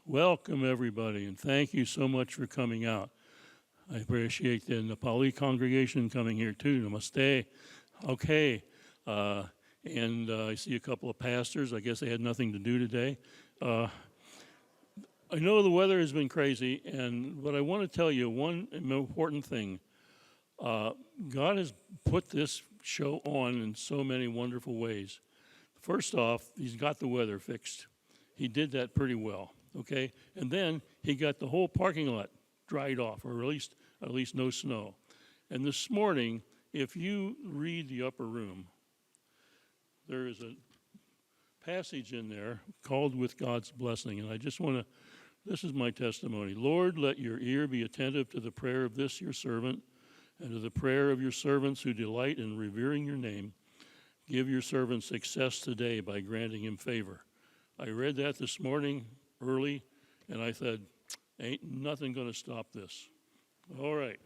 Welcome, everybody, and thank you so much for coming out. I appreciate the Nepali congregation coming here, too. Namaste. Okay. And I see a couple of pastors. I guess they had nothing to do today. I know the weather has been crazy, but I want to tell you one important thing. God has put this show on in so many wonderful ways. First off, he's got the weather fixed. He did that pretty well, okay? And then he got the whole parking lot dried off, or at least no snow. And this morning, if you read the upper room, there is a passage in there called With God's Blessing, and I just want to, this is my testimony. Lord, let your ear be attentive to the prayer of this your servant, and to the prayer of your servants who delight in revering your name. Give your servant success today by granting him favor. I read that this morning early, and I said, ain't nothing going to stop this. All right.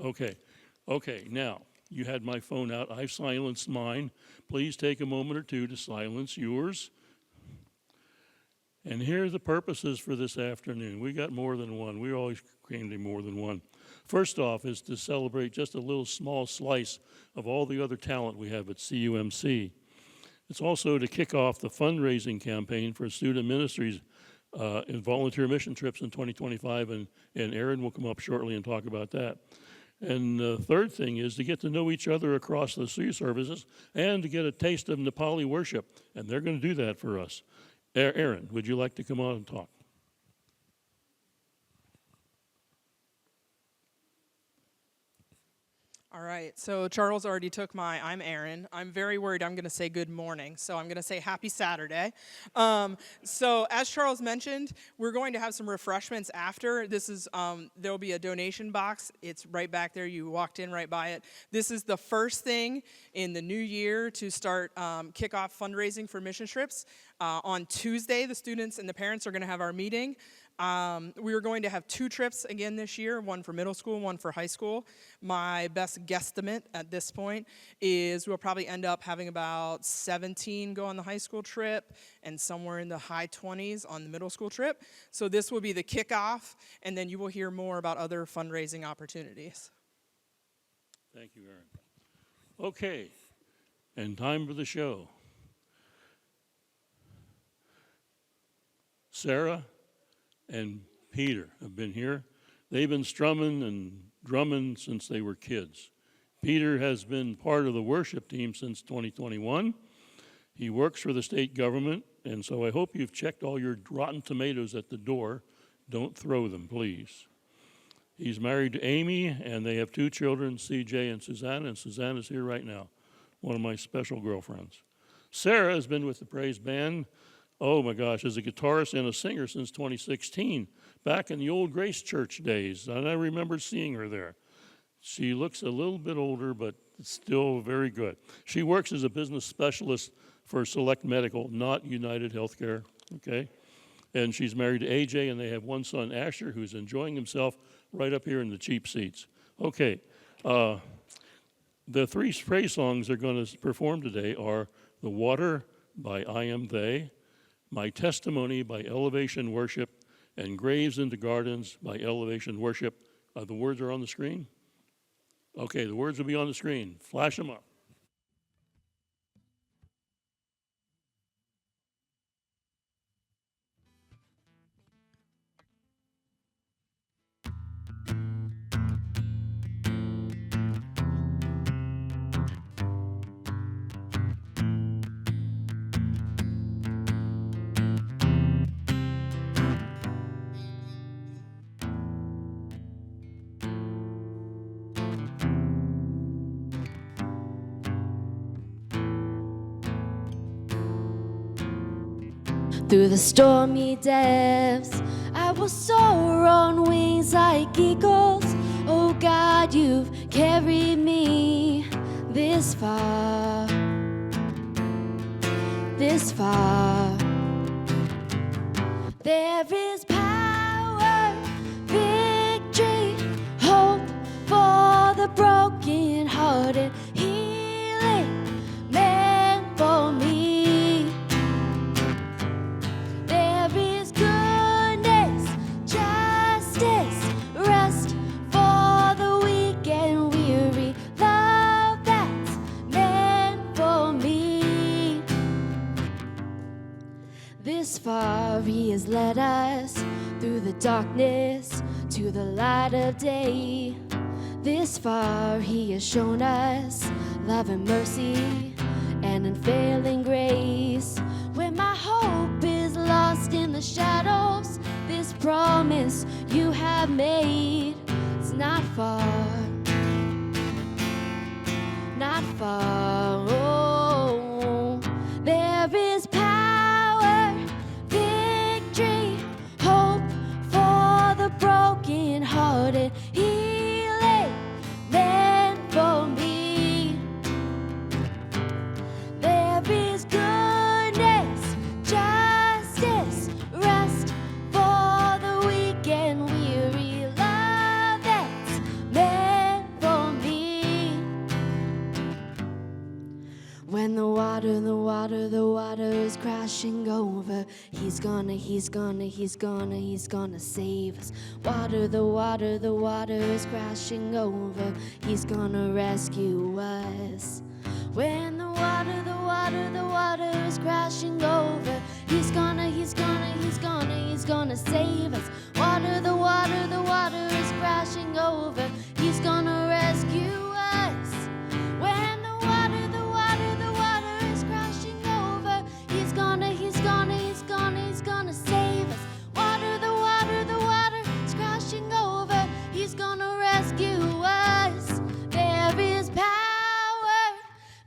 Okay, now, you had my phone out. I've silenced mine. Please take a moment or two to silence yours. And here are the purposes for this afternoon. We got more than one. We always claim to more than one. First off is to celebrate just a little small slice of all the other talent we have at CUMC. It's also to kick off the fundraising campaign for student ministries and volunteer mission trips in 2025, and Erin will come up shortly and talk about that. And the third thing is to get to know each other across the CU services and to get a taste of Nepali worship, and they're going to do that for us. Erin, would you like to come on and talk? All right, so Charles already took I'm Erin. I'm very worried I'm going to say good morning, so I'm going to say happy Saturday. So as Charles mentioned, we're going to have some refreshments after. This is, there'll be a donation box. It's right back there. You walked in right by it. This is the first thing in the new year to start kick off fundraising for mission trips. On Tuesday, the students and the parents are going to have our meeting. We are going to have 2 trips again this year, one for middle school, one for high school. My best guesstimate at this point is we'll probably end up having about 17 go on the high school trip and somewhere in the high 20s on the middle school trip. So this will be the kickoff, and then you will hear more about other fundraising opportunities. Thank you, Erin. Okay, and time for the show. Sarah and Peter have been here. They've been strumming and drumming since they were kids. Peter has been part of the worship team since 2021. He works for the state government, and so I hope you've checked all your rotten tomatoes at the door. Don't throw them, please. He's married to Amy, and they have 2 children, CJ and Susanna is here right now, one of my special girlfriends. Sarah has been with the praise band, oh my gosh, as a guitarist and a singer since 2016, back in the old Grace Church days, and I remember seeing her there. She looks a little bit older, but still very good. She works as a business specialist for Select Medical, not United Healthcare, okay? And she's married to AJ, and they have one son, Asher, who's enjoying himself right up here in the cheap seats. Okay, the 3 praise songs they're going to perform today are The Water by I Am They, My Testimony by Elevation Worship, and Graves into Gardens by Elevation Worship. The words are on the screen? Okay, the words will be on the screen. Flash them up. Through the stormy depths, I will soar on wings like eagles. Oh God, you've carried me this far, this far. There is power, victory, hope for the brokenhearted, healing meant for me. There is goodness far he has led us, through the darkness to the light of day. This far he has shown us love and mercy and unfailing grace. When my hope is lost in the shadows, this promise you have made is not far, not far. Oh, there is power, victory, hope for the broken-hearted, healing meant for me. There is goodness, justice, rest for the weak and weary, love that's meant for me. When the water is crashing over, he's gonna save us. The water is crashing over, he's gonna rescue us. When the water is crashing over, he's gonna save us. The water is crashing over, he's gonna rescue us. When the water is crashing over, he's gonna save us. The water is crashing over, he's gonna rescue us. There is power,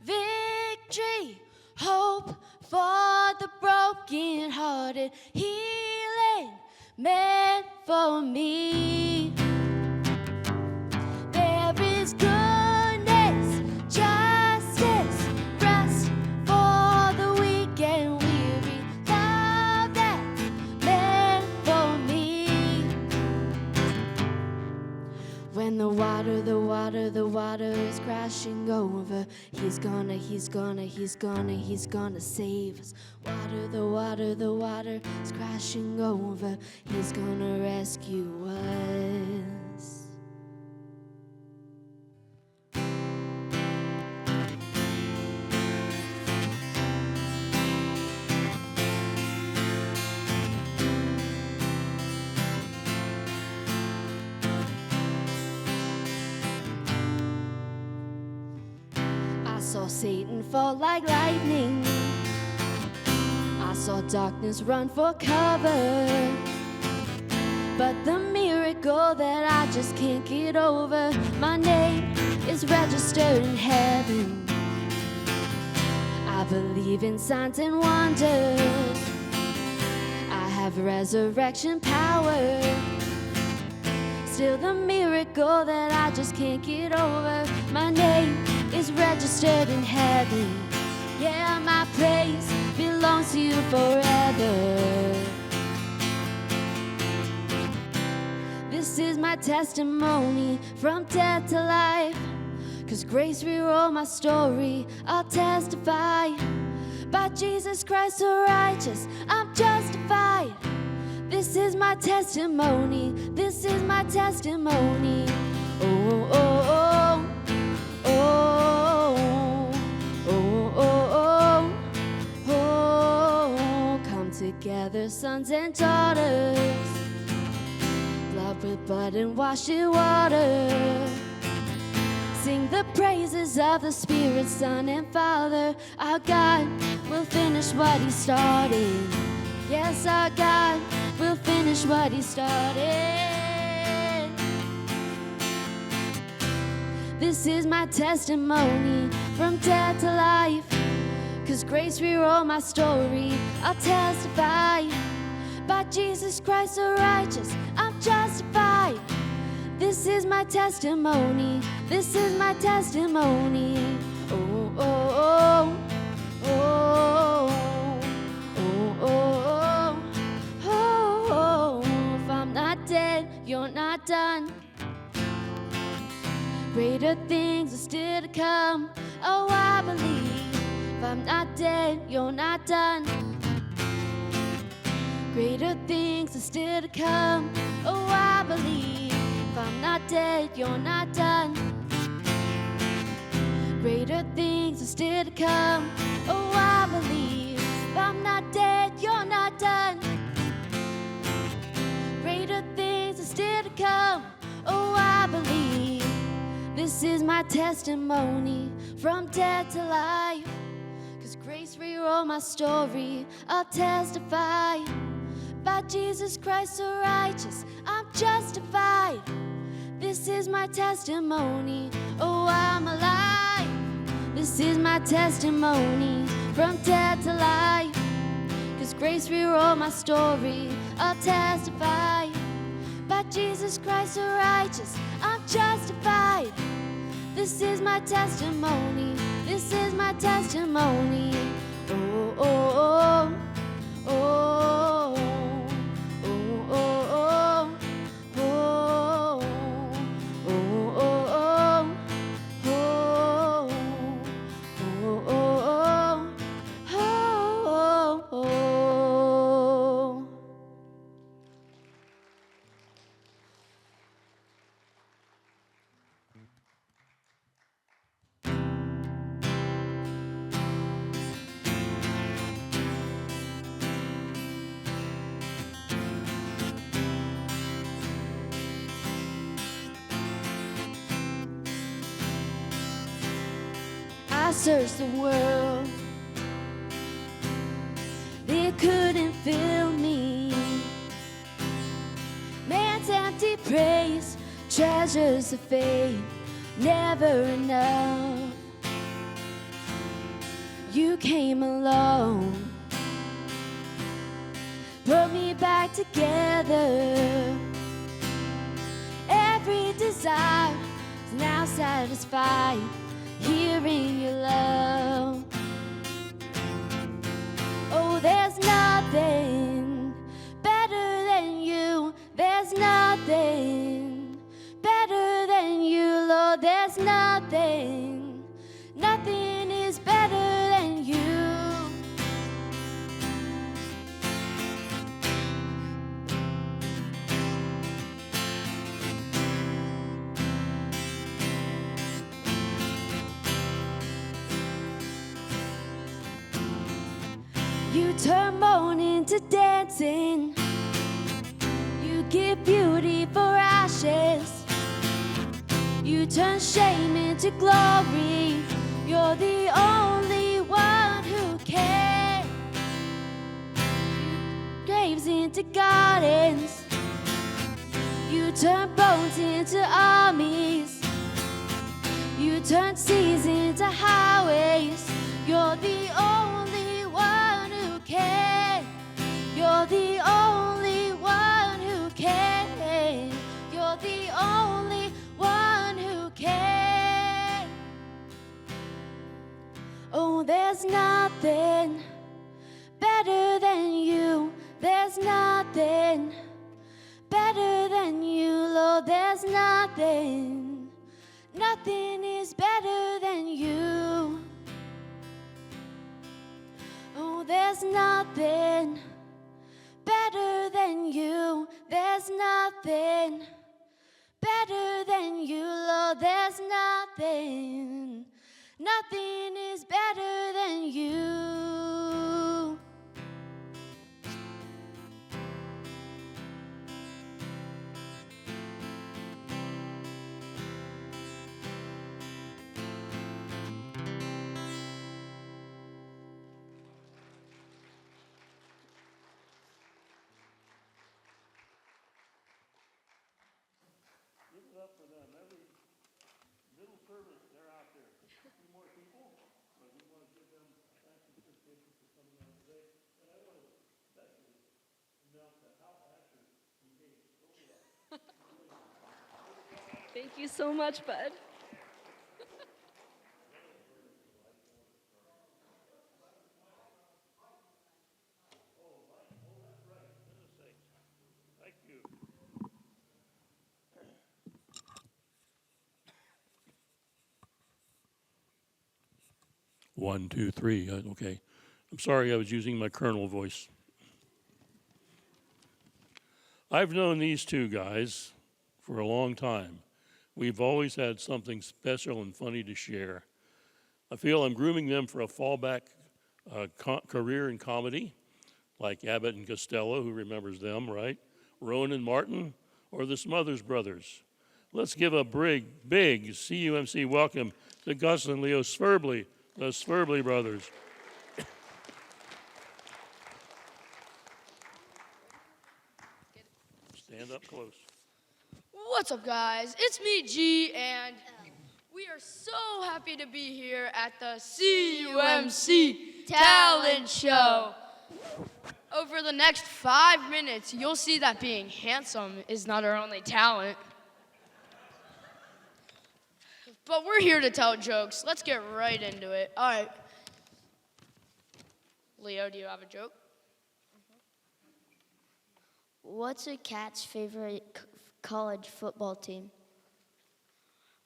victory, hope for the broken-hearted, healing meant for me. There is goodness, justice, rest for the weak and weary, love that's meant for me. When the water is crashing over, he's gonna save us. The water is crashing over, he's gonna rescue us. I saw Satan fall like lightning, I saw darkness run for cover, but the miracle that I just can't get over, my name is registered in heaven. I believe in signs and wonders, I have resurrection power. Still the miracle that I just can't get over, my name is registered in heaven. Yeah, my praise belongs to you forever. This is my testimony from death to life, 'cause grace rewrote my story. I'll testify, by Jesus Christ the righteous, I'm justified. This is my testimony, this is my testimony. Oh, oh, oh, oh, oh, oh, oh, oh. Come together, sons and daughters, blood with blood and washed in water. Sing the praises of the Spirit, Son and Father. Our God will finish what He started. Yes, our God will finish what He started. This is my testimony from death to life, 'cause grace rewrote my story. I'll testify, by Jesus Christ the righteous, I'm justified. This is my testimony, this is my testimony. Oh, oh, oh, oh, oh, oh, oh, oh. If I'm not dead, you're not done. Greater things are still to come. Oh, I believe. If I'm not dead, you're not done. Greater things are still to come. Oh, I believe. If I'm not dead, you're not done. Greater things are still to come. Oh, I believe. If I'm not dead, you're not done. This is my testimony from death to life. 'Cause grace rewrote my story, I'll testify. By Jesus Christ so righteous, I'm justified. This is my testimony, oh I'm alive. This is my testimony from death to life. 'Cause grace rewrote my story, I'll testify. By Jesus Christ so righteous, I'm justified. This is my testimony, this is my testimony. Oh, oh, oh, oh, oh, oh, oh, oh, oh, oh, oh, oh, oh, oh. I searched the world, they couldn't fill me. Man's empty praise, treasures of faith, never enough. You came along, put me back together. Every desire is now satisfied here in your love. Oh, there's nothing better than you. There's nothing better than you, Lord. There's nothing, nothing is better than you. You turn mourning to dancing. You give beauty for ashes. You turn shame into glory. You're the only one who can. You graves into gardens. You turn bones into armies. You turn seas into highways. You're the only one who can. You're the only one who can. You're the only one who can. Oh, there's nothing better than you. There's nothing better than you, Lord. There's nothing, nothing is better than you. Oh, there's nothing better than you. There's nothing better than you, Lord. There's nothing, nothing is better than you. Thank you so much, Bud. Thank you. 1, 2, 3. Okay. I'm sorry I was using my colonel voice. I've known these two guys for a long time. We've always had something special and funny to share. I feel I'm grooming them for a fallback career in comedy, like Abbott and Costello, who remembers them, right? Rowan and Martin, or the Smothers Brothers. let's give a big CUMC welcome to Gus and Leo Svirbly, the Svirbly brothers. Stand up close. What's up, guys? It's me, G, and we are so happy to be here at the CUMC Talent Show. Over the next 5 minutes, you'll see that being handsome is not our only talent. But we're here to tell jokes. Let's get right into it. All right. Leo, do you have a joke? What's a cat's favorite college football team?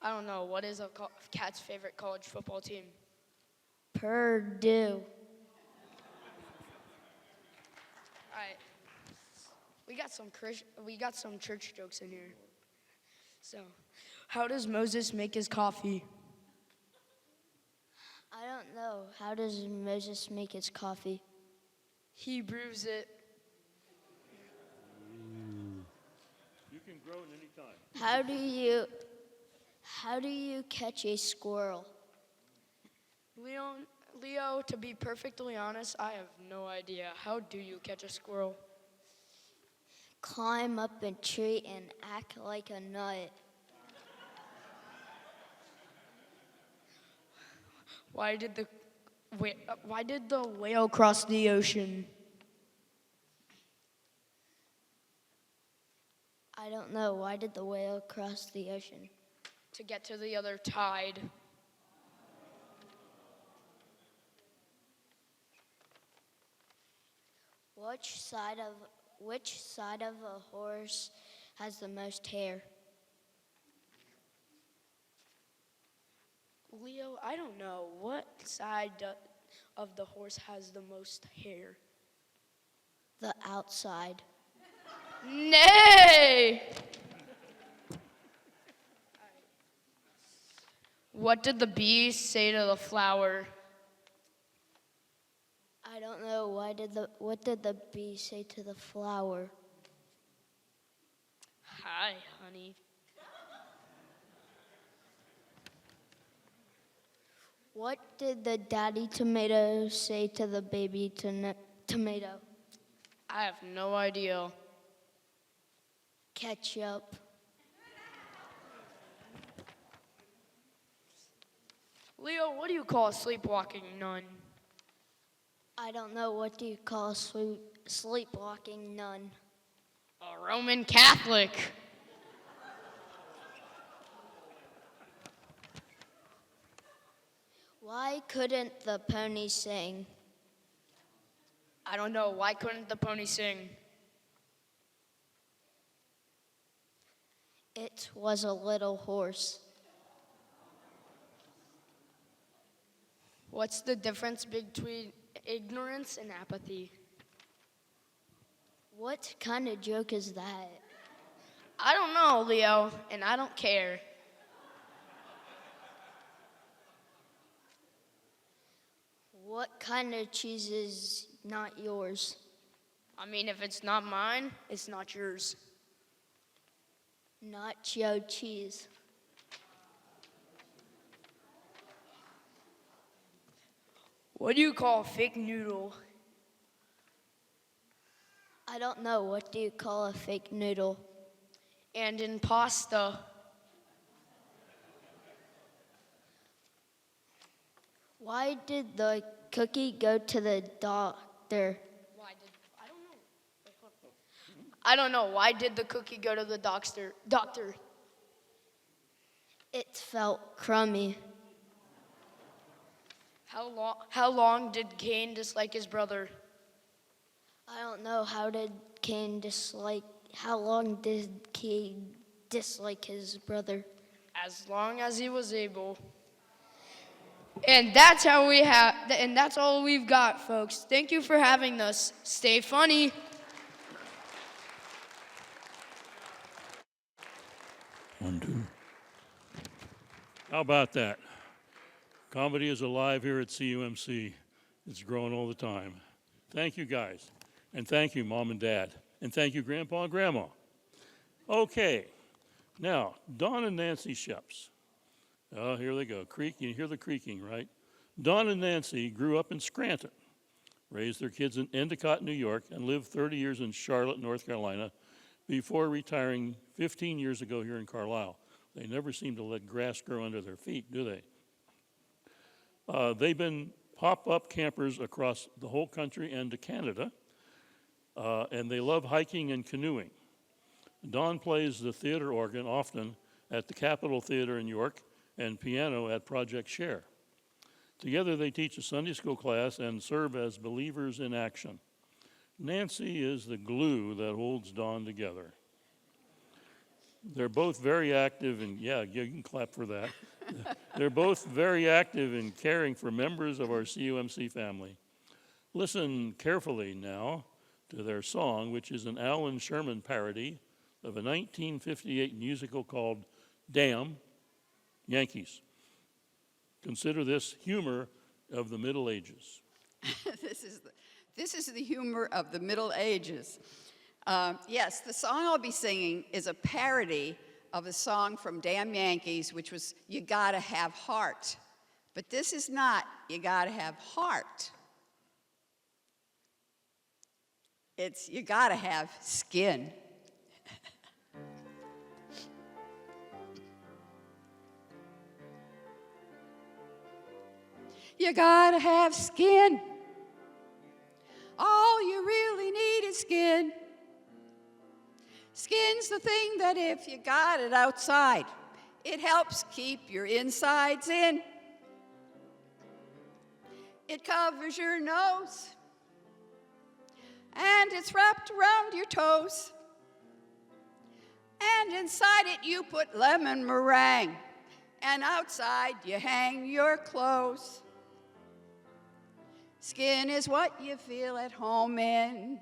I don't know. What is a cat's favorite college football team? Purdue. All right. We got some church jokes in here. So, how does Moses make his coffee? I don't know. How does Moses make his coffee? He brews it. You can grow at any time. How do you catch a squirrel? Leo, to be perfectly honest, I have no idea. How do you catch a squirrel? Climb up a tree and act like a nut. Why did the whale cross the ocean? I don't know. Why did the whale cross the ocean? To get to the other tide. Which side of a horse has the most hair? Leo, I don't know. What side of the horse has the most hair? The outside. Nay! What did the bee say to the flower? I don't know. What did the bee say to the flower? Hi, honey. What did the daddy tomato say to the baby tomato? I have no idea. Ketchup. Leo, what do you call a sleepwalking nun? I don't know. What do you call a sleepwalking nun? A Roman Catholic. Why couldn't the pony sing? I don't know. Why couldn't the pony sing? It was a little horse. What's the difference between ignorance and apathy? What kind of joke is that? I don't know, Leo, and I don't care. What kind of cheese is not yours? I mean, if it's not mine, it's not yours. Nacho cheese. What do you call a fake noodle? I don't know. What do you call a fake noodle? And in pasta. Why did the cookie go to the doctor? I don't know. Why did the cookie go to the doctor? It felt crummy. How long did Cain dislike his brother? I don't know. How long did Cain dislike his brother? As long as he was able. And that's all we've got, folks. Thank you for having us. Stay funny. One, two. How about that? Comedy is alive here at CUMC. It's growing all the time. Thank you, guys. And thank you, Mom and Dad. And thank you, Grandpa and Grandma. Okay. Now, Don and Nancy Schoeps. Oh, here they go. You hear the creaking, right? Don and Nancy grew up in Scranton, raised their kids in Endicott, New York, and lived 30 years in Charlotte, North Carolina, before retiring 15 years ago here in Carlisle. They never seem to let grass grow under their feet, do they? They've been pop-up campers across the whole country and to Canada, and they love hiking and canoeing. Don plays the theater organ often at the Capitol Theater in York and piano at Project Share. Together they teach a Sunday school class and serve as believers in action. Nancy is the glue that holds Don together. They're both very active, and yeah, you can clap for that. They're both very active in caring for members of our CUMC family. Listen carefully now to their song, which is an Alan Sherman parody of a 1958 musical called Damn Yankees. Consider this humor of the Middle Ages. This is the humor of the Middle Ages. Yes, the song I'll be singing is a parody of a song from Damn Yankees, which was You Gotta Have Heart. But this is not You Gotta Have Heart. It's You Gotta Have Skin. You gotta have skin. All you really need is skin. Skin's the thing that if you got it outside, it helps keep your insides in. It covers your nose, and it's wrapped around your toes. And inside it you put lemon meringue, and outside you hang your clothes. Skin is what you feel at home in,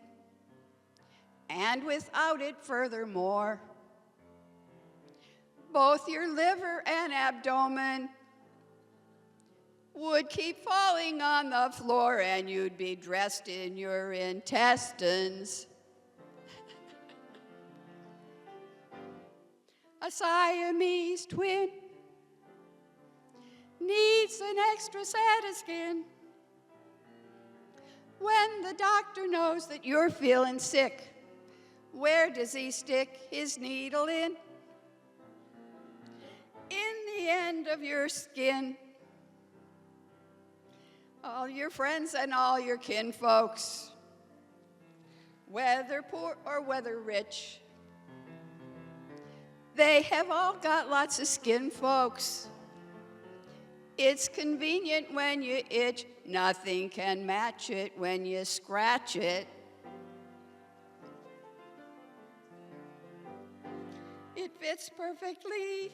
and without it, furthermore, both your liver and abdomen would keep falling on the floor, and you'd be dressed in your intestines. A Siamese twin needs an extra set of skin. When the doctor knows that you're feeling sick, where does he stick his needle in? In the end of your skin. All your friends and all your kinfolks, whether poor or whether rich, they have all got lots of skin, folks. It's convenient when you itch. Nothing can match it when you scratch it. It fits perfectly.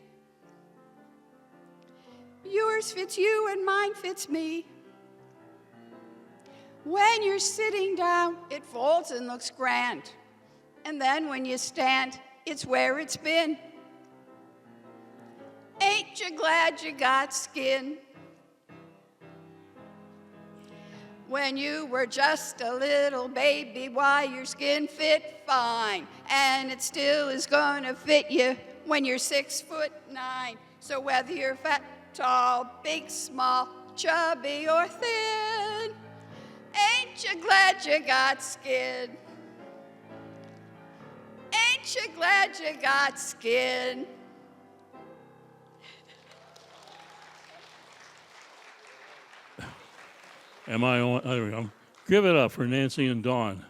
Yours fits you and mine fits me. When you're sitting down, it folds and looks grand. And then when you stand, it's where it's been. Ain't you glad you got skin? When you were just a little baby, why, your skin fit fine, and it still is gonna fit you when you're 6'9". So whether you're fat, tall, big, small, chubby, or thin, ain't you glad you got skin? Ain't you glad you got skin? Am I on? There we go. Give it up for Nancy and Dawn.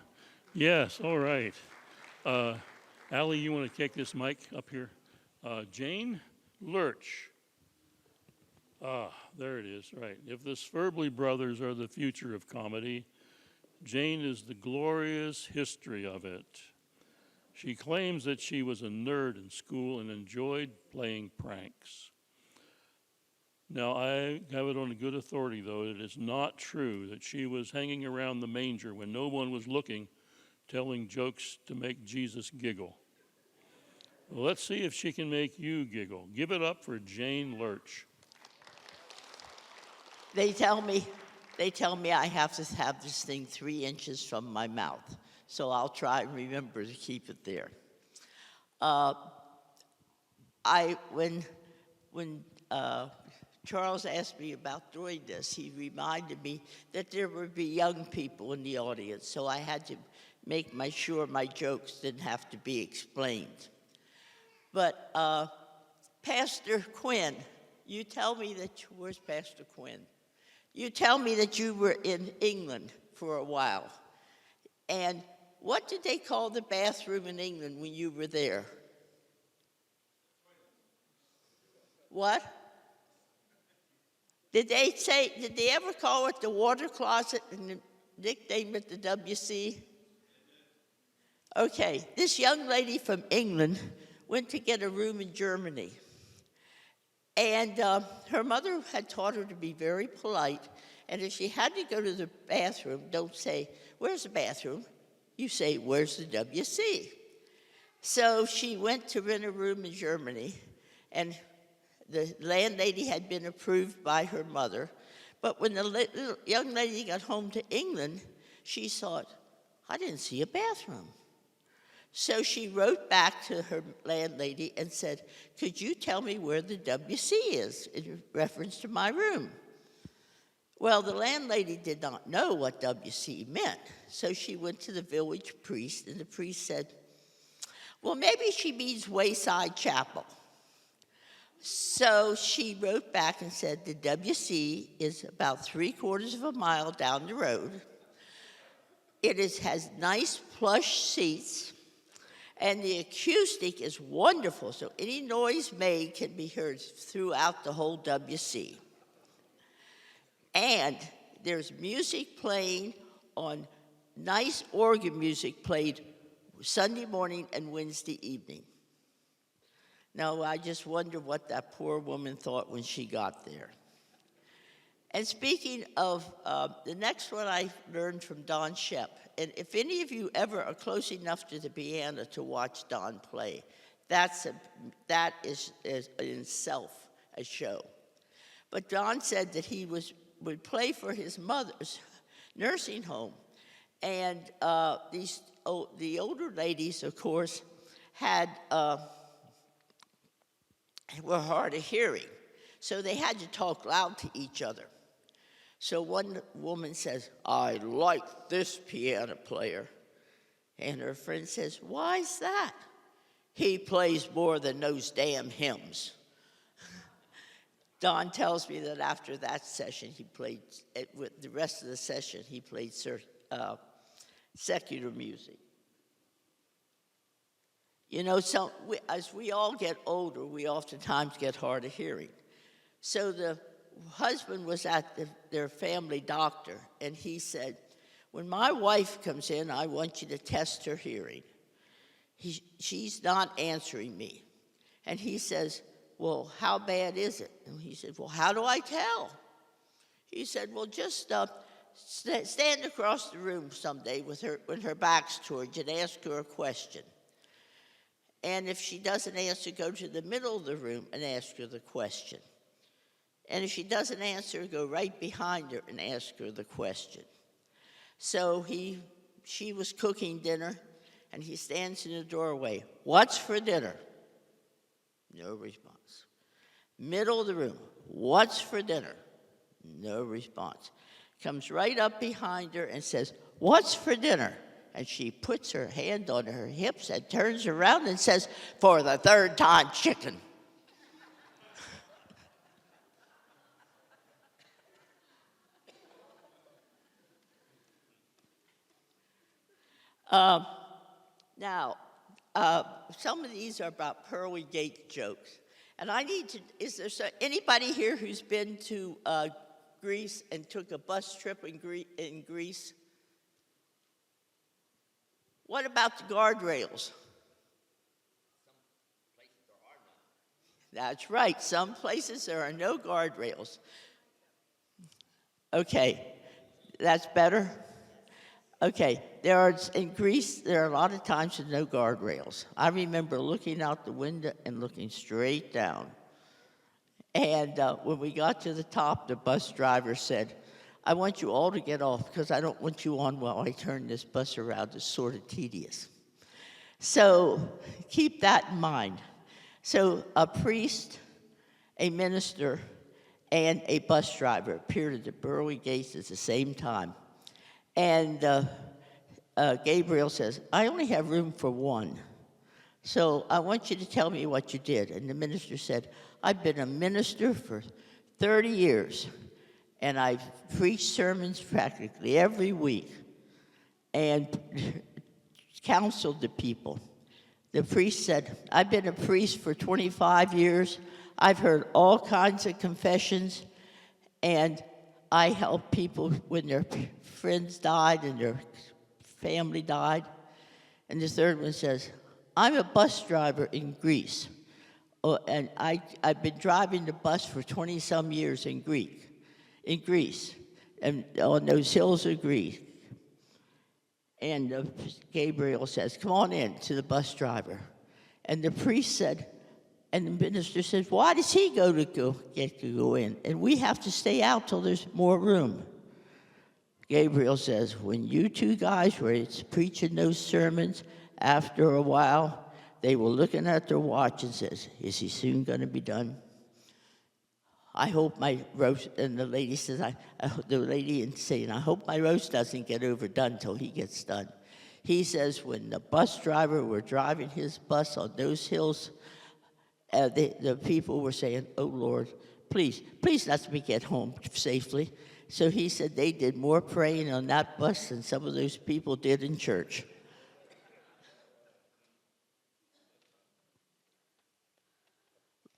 Yes, all right. Allie, you want to take this mic up here? Jane Lerch. There it is, right. If the Svirbly brothers are the future of comedy, Jane is the glorious history of it. She claims that she was a nerd in school and enjoyed playing pranks. Now, I have it on a good authority, though, it is not true that she was hanging around the manger when no one was looking, telling jokes to make Jesus giggle. Well, let's see if she can make you giggle. Give it up for Jane Lerch. They tell me I have to have this thing 3 inches from my mouth, so I'll try and remember to keep it there. when Charles asked me about doing this, he reminded me that there would be young people in the audience, so I had to make sure my jokes didn't have to be explained. But Pastor Quinn, you tell me that, where's Pastor Quinn? You tell me that you were in England for a while. And what did they call the bathroom in England when you were there? What? Did they ever call it the water closet and nickname it the WC? Okay, this young lady from England went to get a room in Germany. And her mother had taught her to be very polite. And if she had to go to the bathroom, don't say, "Where's the bathroom?" You say, "Where's the WC?" So she went to rent a room in Germany, and the landlady had been approved by her mother. But when the young lady got home to England, she thought, "I didn't see a bathroom." So she wrote back to her landlady and said, "Could you tell me where the WC is in reference to my room?" Well, the landlady did not know what WC meant. So she went to the village priest, and the priest said, "Well, maybe she means Wayside Chapel." So she wrote back and said, "The WC is about 3/4 of a mile down the road. It has nice plush seats, and the acoustic is wonderful, so any noise made can be heard throughout the whole WC. And there's music playing on nice organ music played Sunday morning and Wednesday evening." Now, I just wonder what that poor woman thought when she got there. And speaking of, the next one I learned from Don Shep. And if any of you ever are close enough to the piano to watch Don play, that is in itself a show. But Don said that he would play for his mother's nursing home. And the older ladies, of course, were hard of hearing. So they had to talk loud to each other. So one woman says, "I like this piano player." And her friend says, "Why's that?" "He plays more than those damn hymns." Don tells me that after that session, he played, with the rest of the session, he played secular music. You know, as we all get older, we oftentimes get hard of hearing. So the husband was at their family doctor, and he said, "When my wife comes in, I want you to test her hearing. She's not answering me." And he says, "Well, how bad is it?" And he said, "Well, how do I tell?" He said, "Well, just stand across the room someday when her back's towards you and ask her a question. And if she doesn't answer, go to the middle of the room and ask her the question. And if she doesn't answer, go right behind her and ask her the question." So she was cooking dinner, and he stands in the doorway. "What's for dinner?" No response. Middle of the room. "What's for dinner?" No response. Comes right up behind her and says, "What's for dinner?" And she puts her hand on her hips and turns around and says, "For the third time, chicken." Now, some of these are about pearly gate jokes. And is there anybody here who's been to Greece and took a bus trip in Greece? What about the guardrails? Some places there are none. That's right. Some places there are no guardrails. Okay, that's better. Okay, in Greece, there are a lot of times with no guardrails. I remember looking out the window and looking straight down. And when we got to the top, the bus driver said, "I want you all to get off because I don't want you on while I turn this bus around. It's sort of tedious." So keep that in mind. So a priest, a minister, and a bus driver appeared at the pearly gates at the same time. And Gabriel says, I only have room for one. So I want you to tell me what you did. And the minister said, I've been a minister for 30 years, and I've preached sermons practically every week and counseled the people. The priest said, I've been a priest for 25 years. I've heard all kinds of confessions, and I help people when their friends died and their family died. And the third one says, I'm a bus driver in Greece, and I've been driving the bus for 20-some years in Greece, and on those hills of Greece. And Gabriel says, come on in to the bus driver. And the priest said, and the minister says, why does he get to go in? And we have to stay out till there's more room. Gabriel says, when you two guys were preaching those sermons, after a while, they were looking at their watch and says, is he soon going to be done? I hope my roast, and the lady says, the lady is saying, I hope my roast doesn't get overdone till he gets done. He says, when the bus driver were driving his bus on those hills, the people were saying, oh, Lord, please let me get home safely. So he said they did more praying on that bus than some of those people did in church.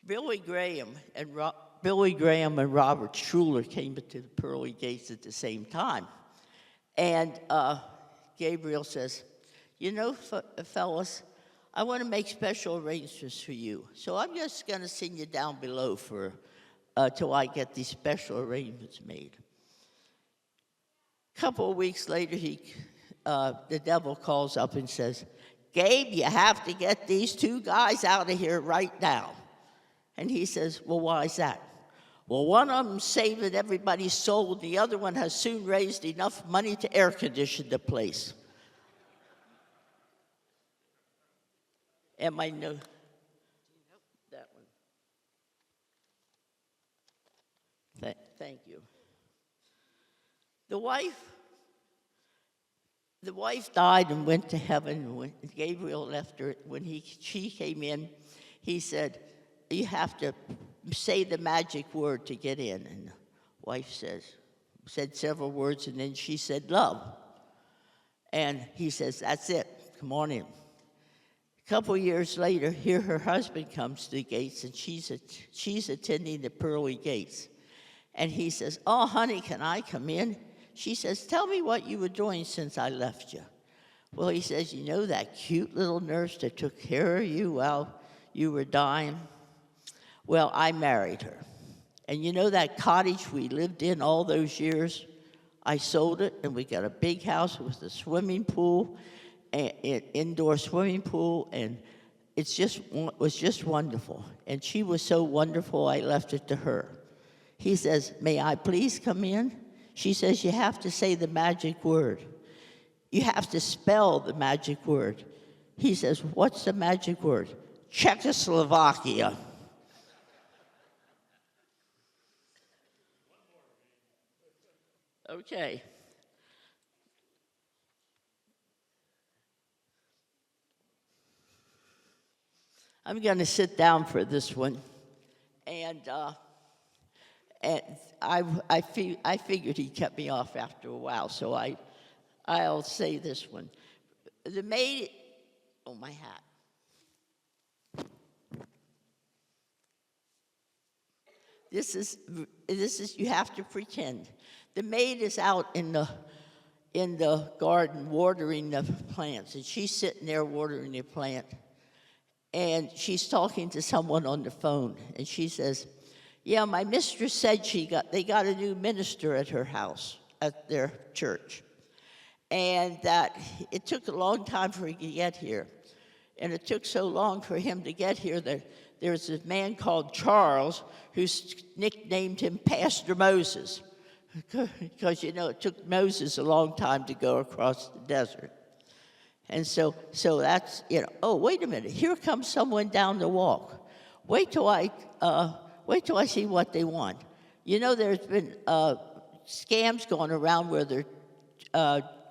Billy Graham and Robert Schuller came to the pearly gates at the same time. And Gabriel says, you know, fellas, I want to make special arrangements for you. So I'm just going to send you down below till I get these special arrangements made. A couple of weeks later, the devil calls up and says, Gabe, you have to get these two guys out of here right now. And he says, well, why is that? Well, one of them saving everybody's soul, and the other one has soon raised enough money to air condition the place. And I know that one. Thank you. The wife died and went to heaven. When Gabriel left her, she came in, he said, you have to say the magic word to get in. And the wife said several words, and then she said, love. And he says, that's it, come on in. A couple years later, here her husband comes to the gates, and she's attending the pearly gates. And he says, oh, honey, can I come in? She says, tell me what you were doing since I left you. Well, he says, you know that cute little nurse that took care of you while you were dying? Well, I married her. And you know that cottage we lived in all those years? I sold it, and we got a big house with a swimming pool, an indoor swimming pool, and it was just wonderful. And she was so wonderful, I left it to her. He says, may I please come in? She says, you have to say the magic word. You have to spell the magic word. He says, what's the magic word? Czechoslovakia. Okay. I'm going to sit down for this one, and I figured he kept me off after a while, so I'll say this one. The maid, oh, my hat. This is you have to pretend. The maid is out in the garden watering the plants, and she's sitting there watering the plant, and she's talking to someone on the phone, and she says, yeah, my mistress said they got a new minister at her house, at their church, and that it took a long time for him to get here, and it took so long for him to get here that there's a man called Charles who's nicknamed him Pastor Moses, because, you know, it took Moses a long time to go across the desert. And so that's, you know, oh, wait a minute, here comes someone down the walk. wait till I see what they want. You know, there's been scams going around where they're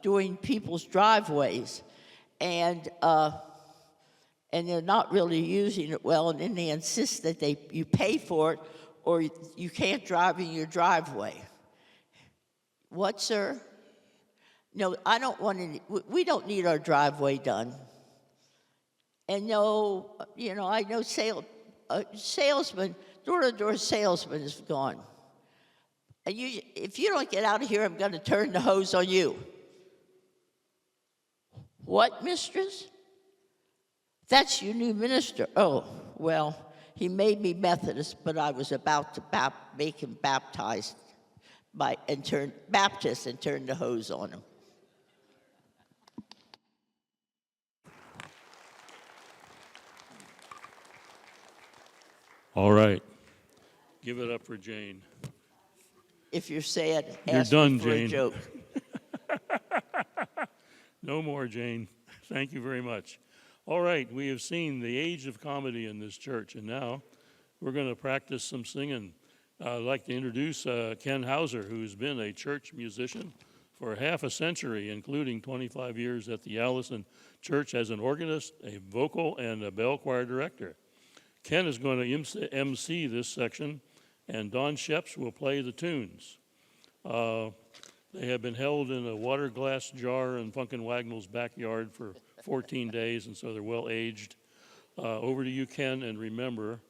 doing people's driveways, and they're not really using it well, and then they insist that you pay for it, or you can't drive in your driveway. What, sir? No, I don't want any. We don't need our driveway done. And no, you know, I know salesman, door-to-door salesman is gone. And if you don't get out of here, I'm going to turn the hose on you. What, mistress? That's your new minister. Oh, well, he made me Methodist, but I was about to make him baptized and turn the hose on him. All right. Give it up for Jane. If you're sad, You're ask done, me for Jane. a joke. No more, Jane. Thank you very much. All right, we have seen the age of comedy in this church, and now we're going to practice some singing. I'd like to introduce Ken Hauser, who's been a church musician for half a century, including 25 years at the Allison Church as an organist, a vocal, and a bell choir director. Ken is going to MC this section, and Don Schoeps will play the tunes. They have been held in a water glass jar in Funkin' Wagnall's backyard for 14 days, and so they're well aged. Over to you, Ken, and remember,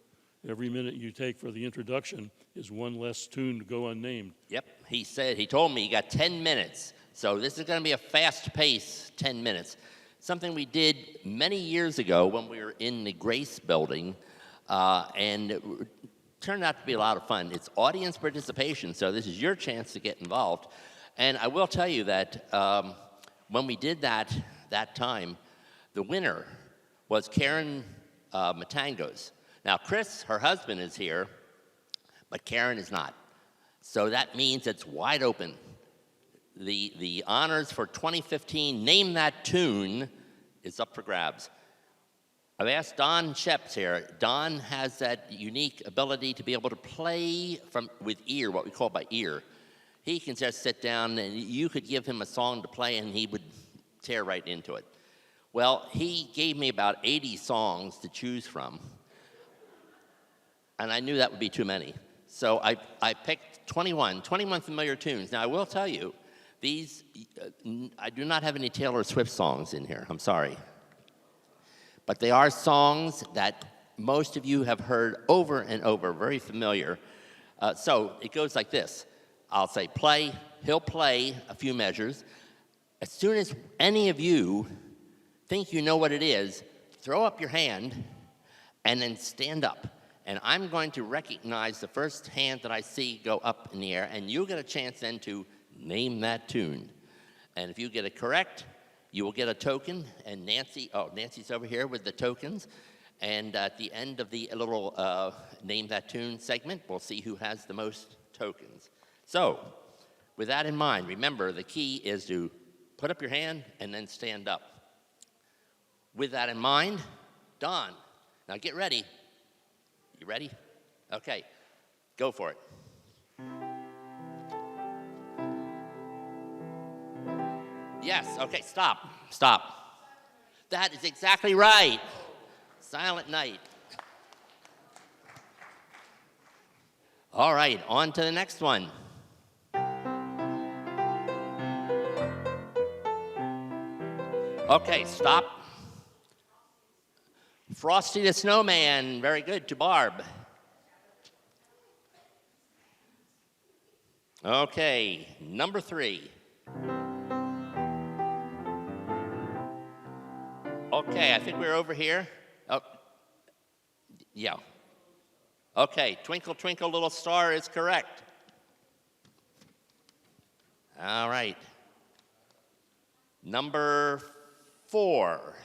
every minute you take for the introduction is one less tune to go unnamed. Yep, he told me you got 10 minutes. So this is going to be a fast pace 10 minutes. Something we did many years ago when we were in the Grace building, and it turned out to be a lot of fun. It's audience participation, so this is your chance to get involved. And I will tell you that when we did that time, the winner was Karen Matangos. Now, Chris, her husband, is here, but Karen is not. So that means it's wide open. The honors for 2015, Name That Tune, is up for grabs. I've asked Don Schoeps here. Don has that unique ability to be able to play with ear, what we call by ear. He can just sit down and you could give him a song to play and he would tear right into it. Well, he gave me about 80 songs to choose from. And I knew that would be too many. So I picked 21 familiar tunes. Now, I will tell you, these, I do not have any Taylor Swift songs in here. I'm sorry. But they are songs that most of you have heard over and over, very familiar. So it goes like this. I'll say play, he'll play a few measures. As soon as any of you think you know what it is, throw up your hand and then stand up. And I'm going to recognize the first hand that I see go up in the air, and you'll get a chance then to name that tune. And if you get it correct, you will get a token, and Nancy's over here with the tokens. And at the end of the little Name That Tune segment, we'll see who has the most tokens. So, with that in mind, remember the key is to put up your hand and then stand up. With that in mind, Don, now get ready. You ready? Okay, go for it. Yes, okay, stop. That is exactly right. Silent Night. All right, on to the next one. Okay, stop. Frosty the Snowman, very good, to Barb. Okay, number 3. Okay, I think we're over here. Oh, yeah. Okay, Twinkle, Twinkle, Little Star is correct. All right. Number 4.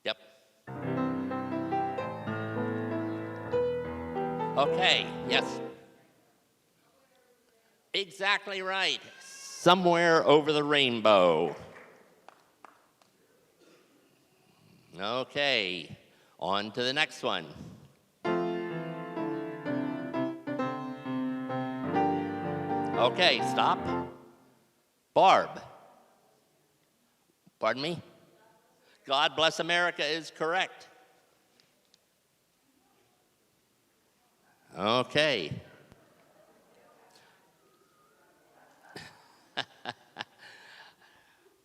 Yep. Okay, yes. Exactly right. Somewhere Over the Rainbow. Okay. On to the next one. Okay, stop. Barb. Pardon me? God Bless America is correct. Okay.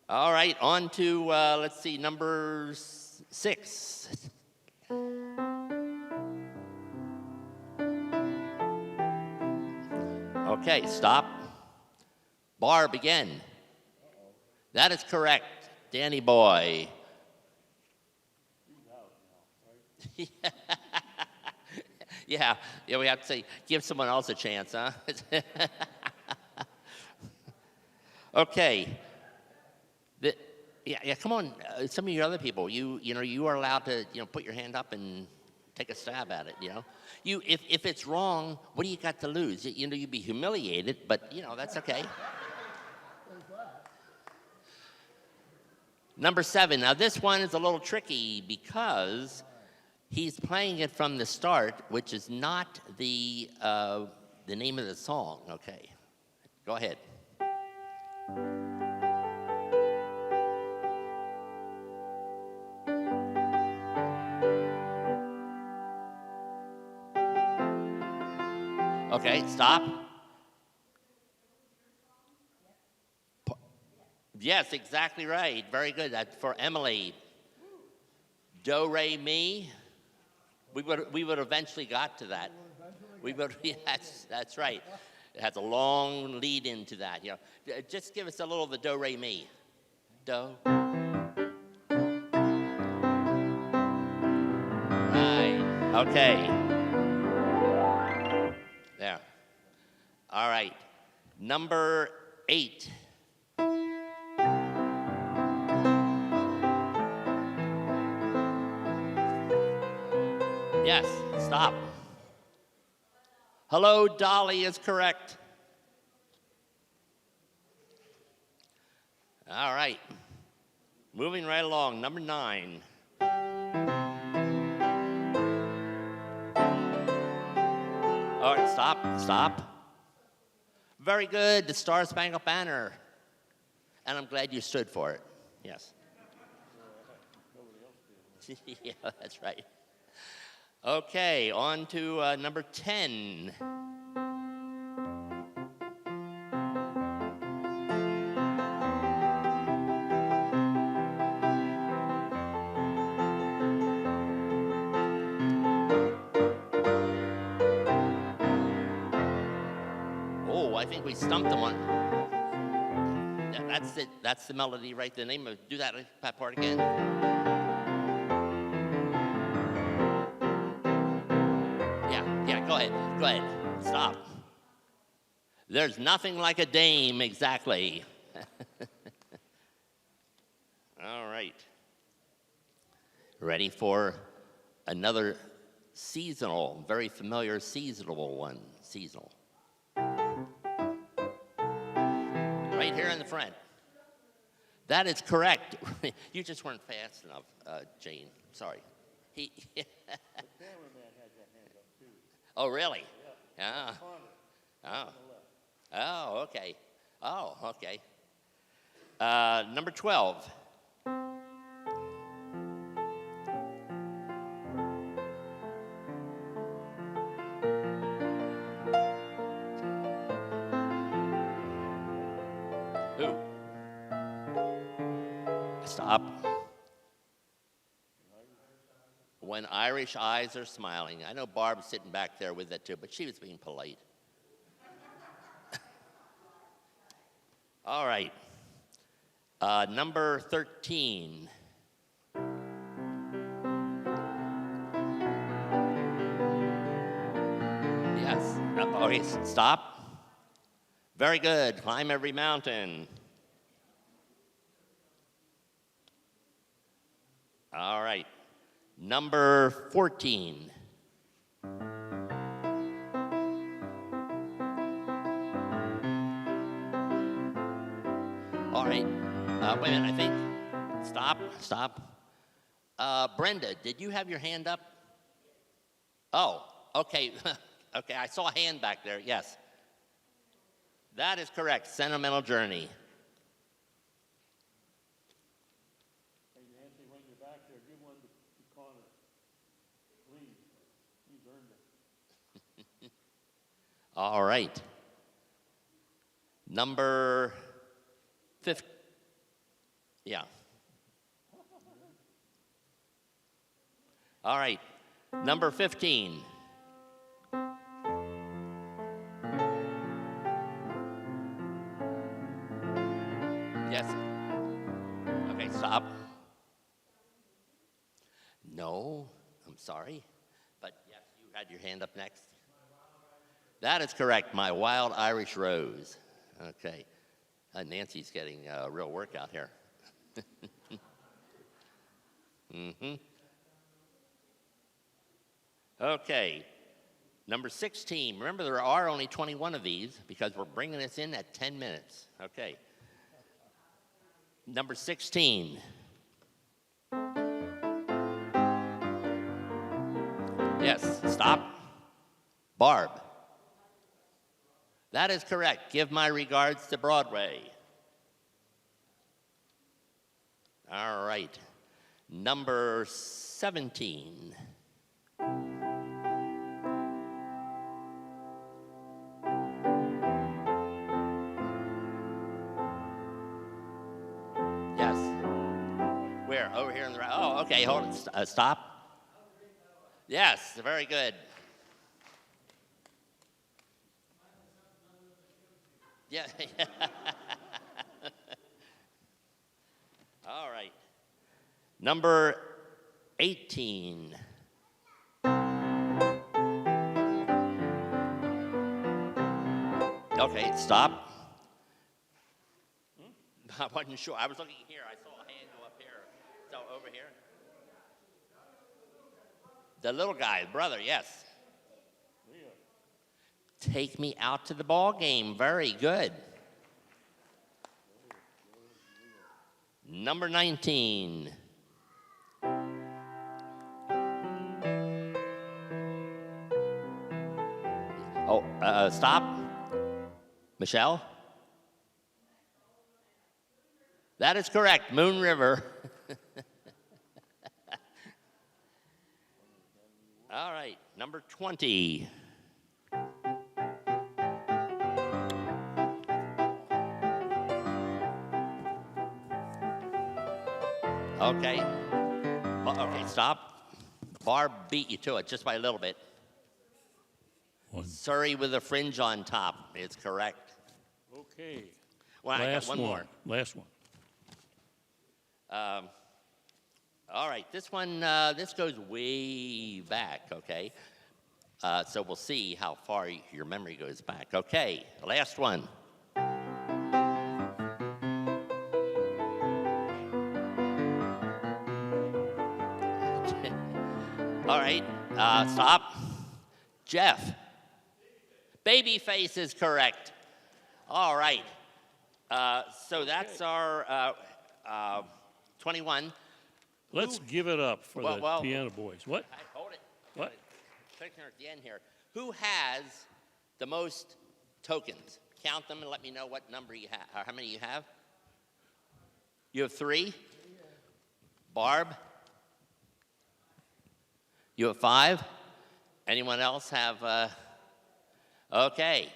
All right, on to, let's see, number 6. Okay, stop. Barb again. That is correct, Danny boy. Yeah, we have to say, give someone else a chance, huh? Okay. Yeah, come on. Some of you other people, you are allowed to, put your hand up and take a stab at it, If it's wrong, what do you got to lose? You'd be humiliated, but, that's okay. Number 7. Now, this one is a little tricky because he's playing it from the start, which is not the name of the song. Okay, go ahead. Okay, stop. Yes, exactly right. Very good. That's for Emily. Do, re, mi. We would eventually got to that. Yes, that's right. It has a long lead into that. Just give us a little of the do, re, mi. Do. Right. Okay. There. All right. Number 8. Yes, stop. Hello, Dolly is correct. All right. Moving right along, number 9. All right, stop. Very good, the Star Spangled Banner. And I'm glad you stood for it. Yes. Yeah, that's right. Okay, on to number 10. Oh, I think we stumped the one. That's it. That's the melody, right? The name of, do that part again. Go ahead. Stop. There's nothing like a dame, exactly. All right. Ready for another seasonal, very familiar seasonal one. Seasonal. Right here in the front. That is correct. You just weren't fast enough, Jane. Sorry. The cameraman had that hand up too. Oh, really? Yeah. Oh, okay. Oh, okay. Number 12. Who? Stop. When Irish eyes are smiling. I know Barb's sitting back there with that too, but she was being polite. All right. Number 13. Yes. Okay, stop. Very good. Climb every mountain. All right. Number 14. All right. Wait a minute, I think. Stop. Brenda, did you have your hand up? Oh, okay. Okay, I saw a hand back there, yes. That is correct, Sentimental Journey. Hey, Nancy, when you're back there, give one to Connor. Please. He's earned it. All right. Number 5. Yeah. All right. Number 15. Yes. Okay, stop. No, I'm sorry. But yes, you had your hand up next. That is correct, My Wild Irish Rose. Okay. Nancy's getting a real workout here. Mm-hmm. Okay. Number 16. Remember, there are only 21 of these because we're bringing this in at 10 minutes. Okay. Number 16. Yes, stop. Barb. That is correct. Give my regards to Broadway. All right. Number 17. Yes. Where? Over here on the right. Oh, okay. Hold it. Stop. Yes, very good. Yeah. All right. Number 18. Okay, stop. I wasn't sure. I was looking here. I saw a hand go up here. So over here. The little guy, brother, yes. Take me out to the ball game. Very good. Number 19. Oh, stop. Michelle? That is correct, Moon River. All right, number 20. Okay. Okay, stop. Barb beat you to it just by a little bit. Surrey with a fringe on top is correct. Okay. Well, I got one more. Last one. All right, this one, this goes way back, okay? So we'll see how far your memory goes back. Okay, last one. All right, stop. Jeff. Babyface is correct. All right. So that's our 21. Let's give it up for the piano boys. What? Hold it. What? Click here at the end here. Who has the most tokens? Count them and let me know what number you have, or how many you have. You have 3? Barb? You have 5? Anyone else have? Okay.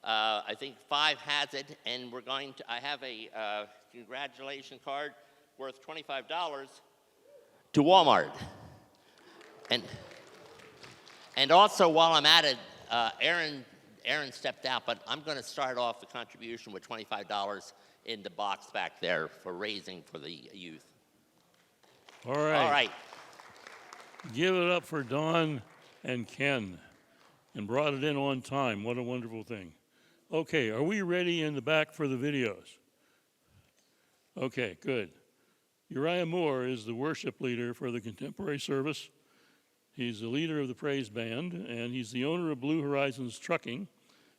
I think 5 has it, and we're going to. I have a congratulation card worth $25 to Walmart. And also, while I'm at it, Erin stepped out, but I'm going to start off the contribution with $25 in the box back there for raising for the youth. All right. All right. Give it up for Don and Ken, and brought it in on time. What a wonderful thing. Okay, are we ready in the back for the videos? Okay, good. Uriah Moore is the worship leader for the contemporary service. He's the leader of the praise band, and he's the owner of Blue Horizons Trucking,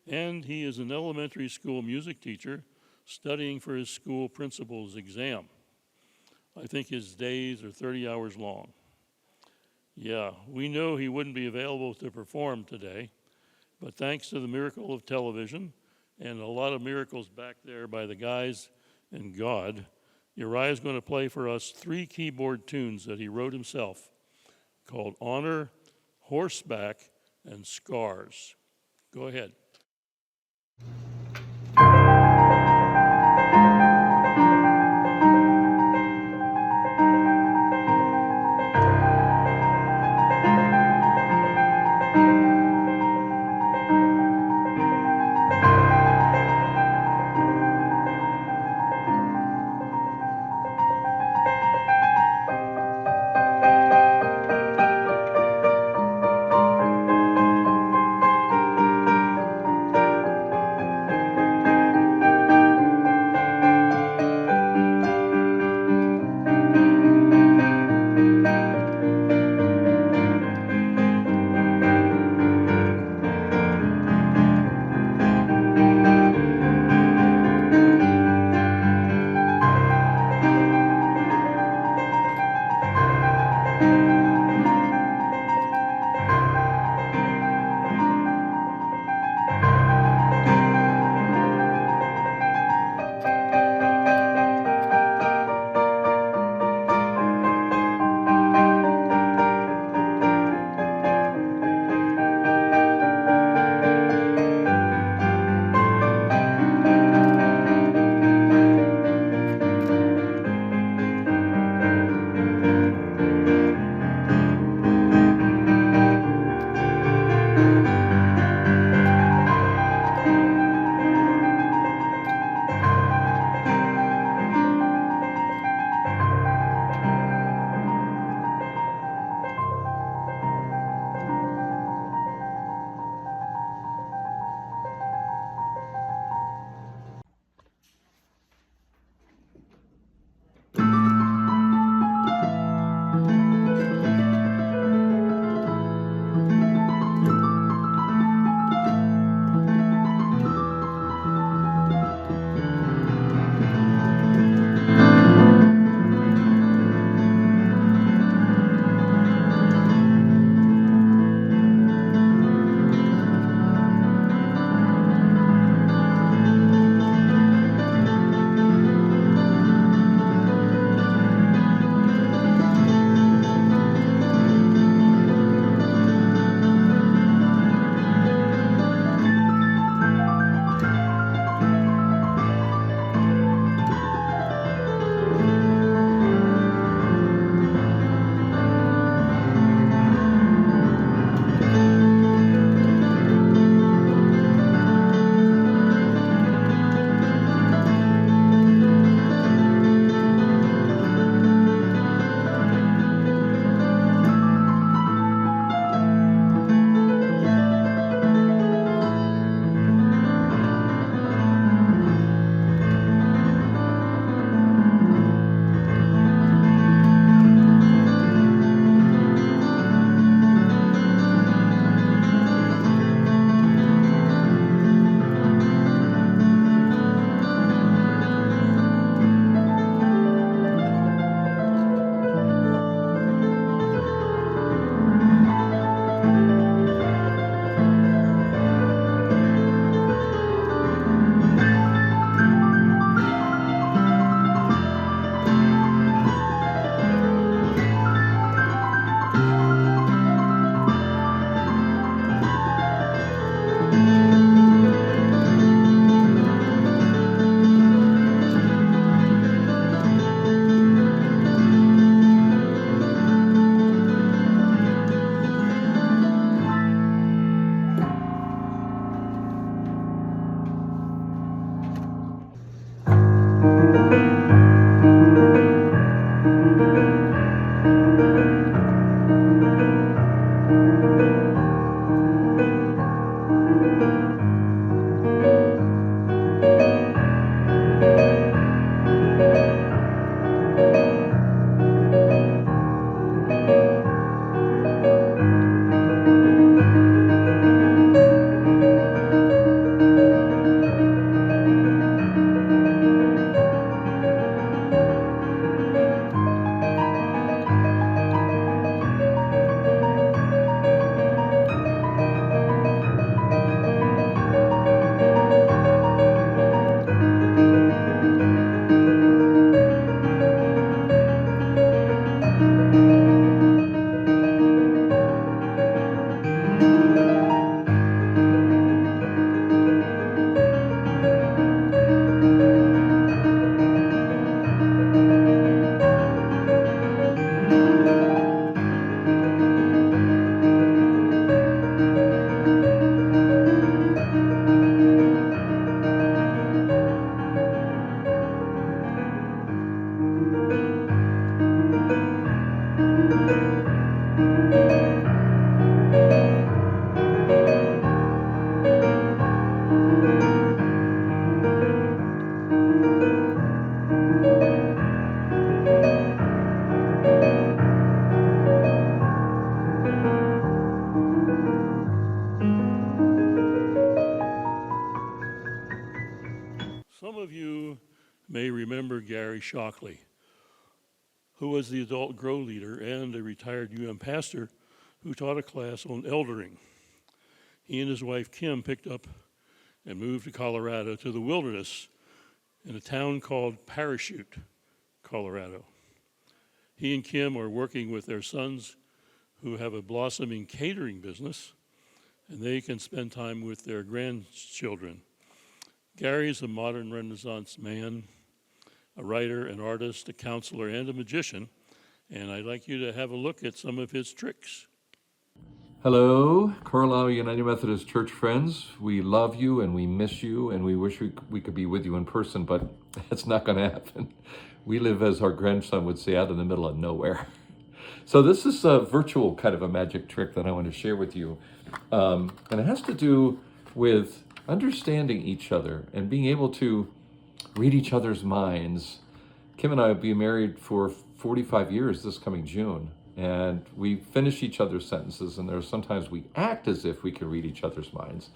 and he is an elementary school music teacher studying for his school principal's exam. I think his days are 30 hours long. Yeah, we know he wouldn't be available to perform today, but thanks to the miracle of television and a lot of miracles back there by the guys and God, Uriah is going to play for us 3 keyboard tunes that he wrote himself called Honor, Horseback, and Scars. Go ahead. Gary Shockley, who was the adult grow leader and a retired pastor who taught a class on eldering. He and his wife Kim picked up and moved to Colorado to the wilderness in a town called Parachute, Colorado. He and Kim are working with their sons who have a blossoming catering business, and they can spend time with their grandchildren. Gary is a modern Renaissance man, a writer, an artist, a counselor, and a magician, and I'd like you to have a look at some of his tricks. Hello, Carlisle United Methodist Church friends. We love you and we miss you and we wish we could be with you in person, but it's not going to happen. We live, as our grandson would say, out in the middle of nowhere. So this is a virtual kind of a magic trick that I want to share with you. And it has to do with understanding each other and being able to read each other's minds. Kim and I will be married for 45 years this coming June. And we finish each other's sentences, and there's sometimes we act as if we can read each other's minds.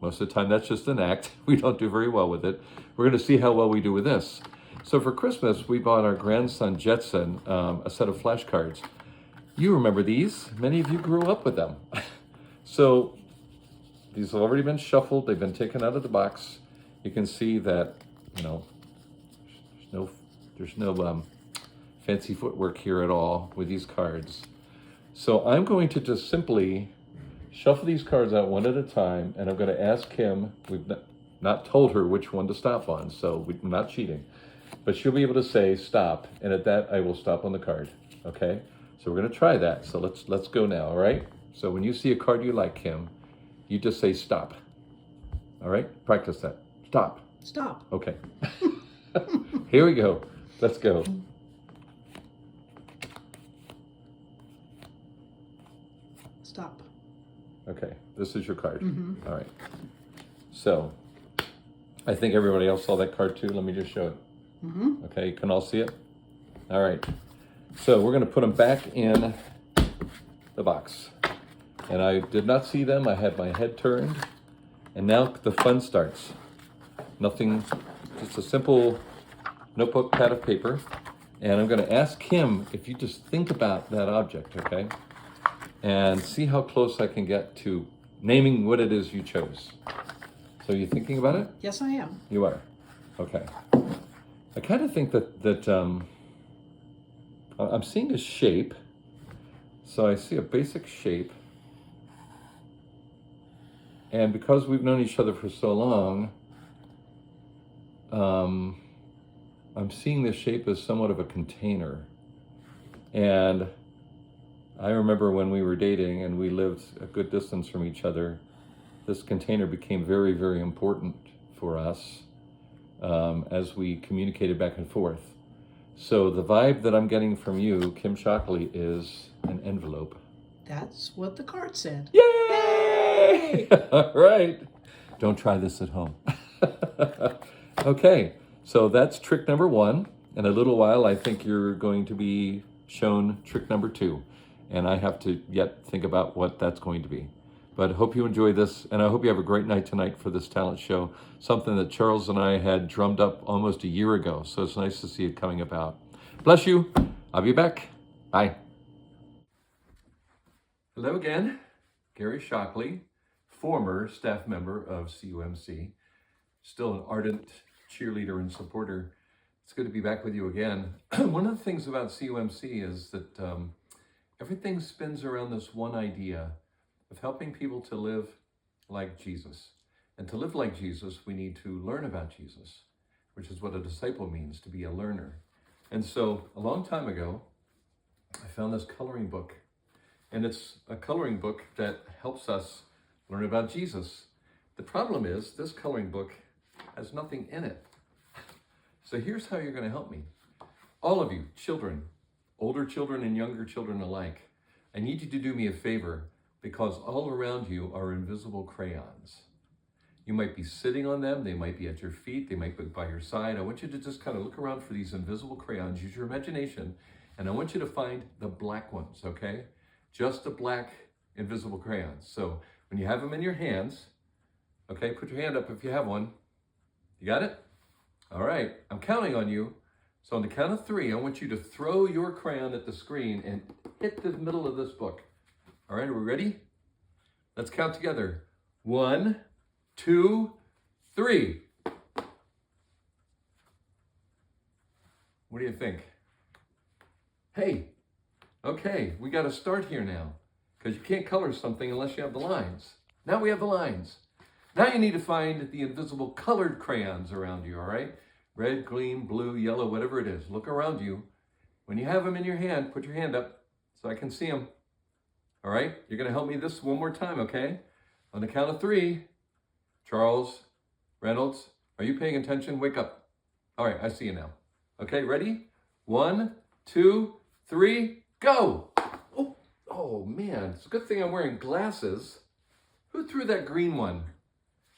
Most of the time, that's just an act. We don't do very well with it. We're going to see how well we do with this. So for Christmas, we bought our grandson, Jetson, a set of flashcards. You remember these. Many of you grew up with them. So these have already been shuffled. They've been taken out of the box. You can see that, there's no fancy footwork here at all with these cards. So I'm going to just simply shuffle these cards out one at a time, and I'm going to ask Kim. We've not told her which one to stop on, so we're not cheating. But she'll be able to say stop, and at that I will stop on the card. Okay? So we're going to try that. So let's go now, all right? So when you see a card you like, Kim, you just say stop. All right? Practice that. Stop. Stop. Okay. Here we go. Let's go. Stop. Okay, this is your card. Mm-hmm. All right. So, I think everybody else saw that card too. Let me just show it. Mm-hmm. Okay, you can all see it? All right. So, we're going to put them back in the box. And I did not see them. I had my head turned. And now the fun starts. Nothing, just a simple notebook, pad of paper. And I'm going to ask Kim if you just think about that object, okay? And see how close I can get to naming what it is you chose. So you thinking about it? Yes, I am. You are? Okay. I kind of think that I'm seeing a shape. So I see a basic shape. And because we've known each other for so long, I'm seeing this shape as somewhat of a container. And I remember when we were dating and we lived a good distance from each other, this container became very, very important for us as we communicated back and forth. So the vibe that I'm getting from you, Kim Shockley, is an envelope. That's what the card said. Yay! All right. Don't try this at home. Okay, so that's trick number one. In a little while, I think you're going to be shown trick number two. And I have to yet think about what that's going to be. But I hope you enjoy this, and I hope you have a great night tonight for this talent show, something that Charles and I had drummed up almost a year ago, so it's nice to see it coming about. Bless you. I'll be back. Bye. Hello again. Gary Shockley, former staff member of CUMC, still an ardent cheerleader and supporter. It's good to be back with you again. One of the things about CUMC is that everything spins around this one idea of helping people to live like Jesus. And to live like Jesus, we need to learn about Jesus, which is what a disciple means, to be a learner. And so a long time ago, I found this coloring book. And it's a coloring book that helps us learn about Jesus. The problem is this coloring book has nothing in it. So here's how you're going to help me. All of you, children, older children and younger children alike, I need you to do me a favor, because all around you are invisible crayons. You might be sitting on them, they might be at your feet, they might be by your side. I want you to just kind of look around for these invisible crayons, use your imagination, and I want you to find the black ones, okay? Just the black invisible crayons. So when you have them in your hands, okay, put your hand up if you have one. You got it? All right, I'm counting on you. So on the count of 3, I want you to throw your crayon at the screen and hit the middle of this book. All right, are we ready? Let's count together. 1, 2, 3. What do you think? Hey, okay, we got to start here now, because you can't color something unless you have the lines. Now we have the lines. Now you need to find the invisible colored crayons around you, all right? Red, green, blue, yellow, whatever it is. Look around you. When you have them in your hand, put your hand up so I can see them. All right? You're going to help me this one more time, okay? On the count of 3, Charles, Reynolds, are you paying attention? Wake up. All right, I see you now. Okay, ready? 1, 2, 3, go! Oh man, it's a good thing I'm wearing glasses. Who threw that green one?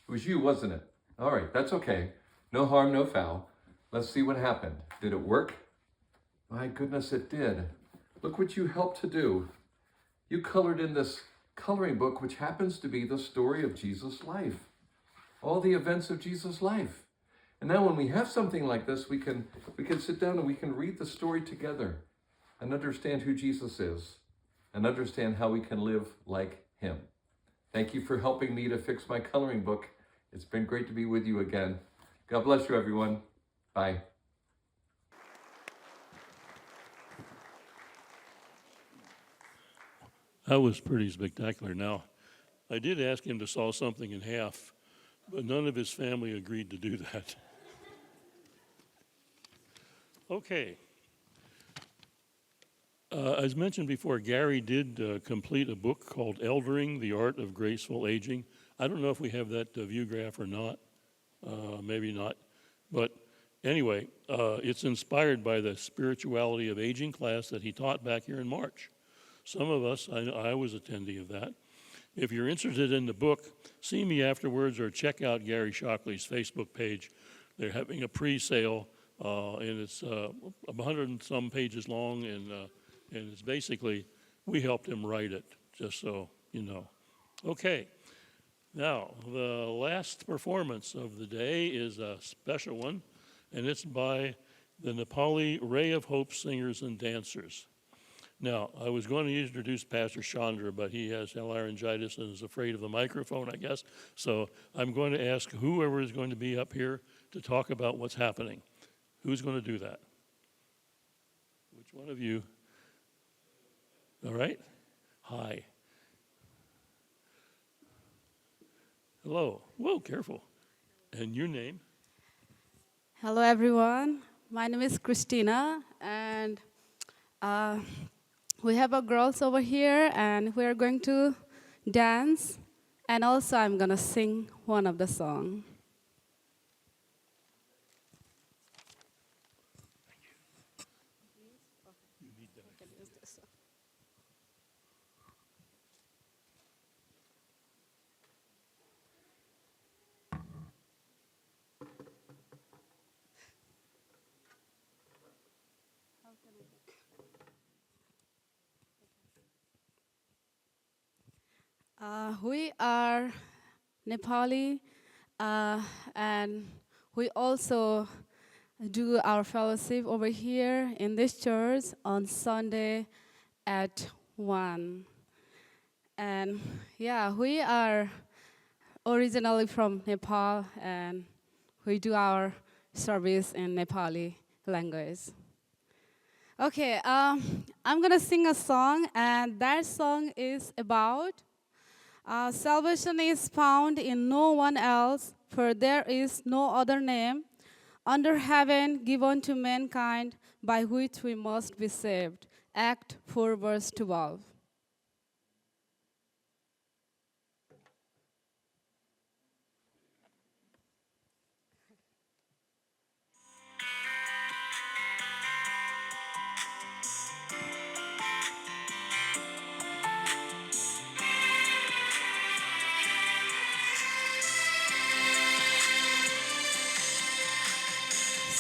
It was you, wasn't it? All right, that's okay. No harm, no foul. Let's see what happened. Did it work? My goodness, it did. Look what you helped to do. You colored in this coloring book, which happens to be the story of Jesus' life. All the events of Jesus' life. And now when we have something like this, we can sit down and we can read the story together and understand who Jesus is and understand how we can live like him. Thank you for helping me to fix my coloring book. It's been great to be with you again. God bless you, everyone. Bye. That was pretty spectacular. Now, I did ask him to saw something in half, but none of his family agreed to do that. Okay. As mentioned before, Gary did complete a book called Eldering, The Art of Graceful Aging. I don't know if we have that view graph or not. Maybe not. But anyway, it's inspired by the spirituality of aging class that he taught back here in March. Some of us, I was attendee of that. If you're interested in the book, see me afterwards or check out Gary Shockley's Facebook page. They're having a pre-sale, and it's 100 and some pages long, and it's basically, we helped him write it, just so you know. Okay, now the last performance of the day is a special one, and it's by the Nepali Ray of Hope Singers and Dancers. Now, I was going to introduce Pastor Chandra, but he has laryngitis and is afraid of the microphone, I guess. So I'm going to ask whoever is going to be up here to talk about what's happening. Who's going to do that? Which one of you? All right. Hi. Hello. Whoa, careful. And your name? Hello, everyone. My name is Kristina, and we have our girls over here, and we are going to dance, and also I'm going to sing one of the songs. We are Nepali, and we also do our fellowship over here in this church on Sunday at 1. And yeah, we are originally from Nepal, and we do our service in Nepali language. Okay, I'm gonna sing a song, and that song is about salvation is found in no one else, for there is no other name under heaven given to mankind by which we must be saved. Act 4, verse 12.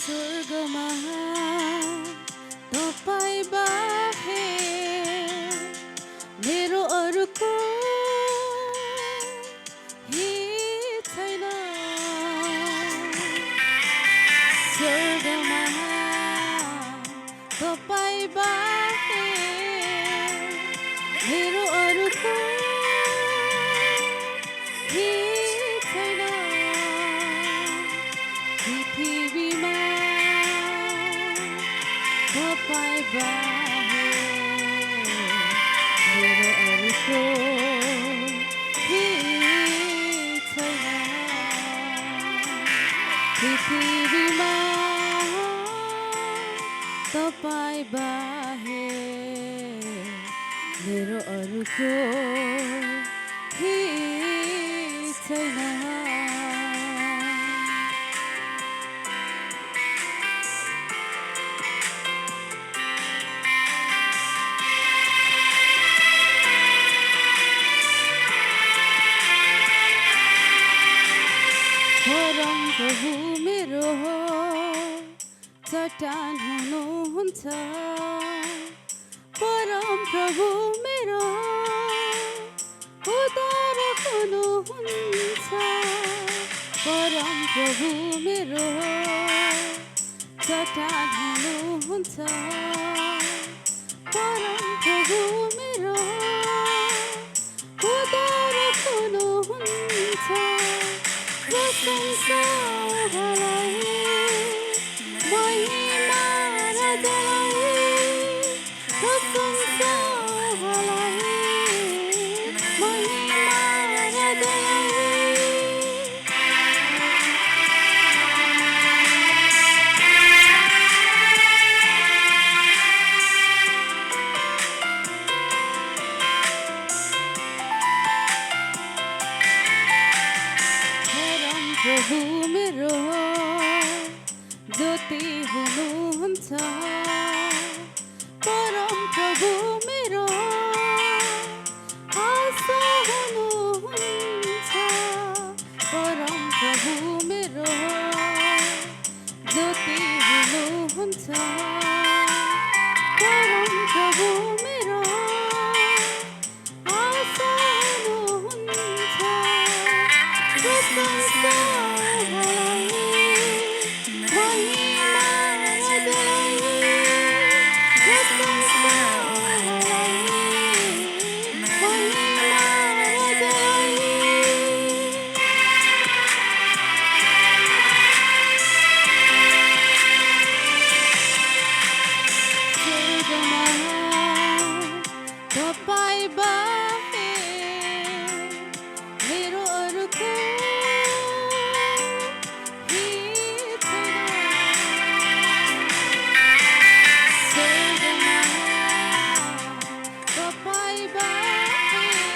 स्वर्गमा तपाईँ बाहेक तपाईँ बाहेक मेरो अरूको हित छैन परम प्रभु मेरो चट्टान हुनुहुन्छ परम प्रभु मेरो उद्धारक हुनुहुन्छ परम प्रभु मेरो चट्टान हुनुहुन्छ परम प्रभु मेरो उद्धारक हुनुहुन्छ प्रशंसा हलाई महिमा राजालाई प्रशंसा हलाई महिमा राजालाई परम प्रभु मेरो ज्योति हुनुहुन्छ परम प्रभु मेरो आशा हुनुहुन्छ परम प्रभु मेरो ज्योति हुनुहुन्छ परम प्रभु मेरो आशा हुनुहुन्छ प्रशंसा हलाई महिमा राजालाई प्रशंसा हलाई महिमा राजालाई स्वर्गमा तपाईँ बाहेक मेरो अरूको हित छैन स्वर्गमा तपाईँ बाहेक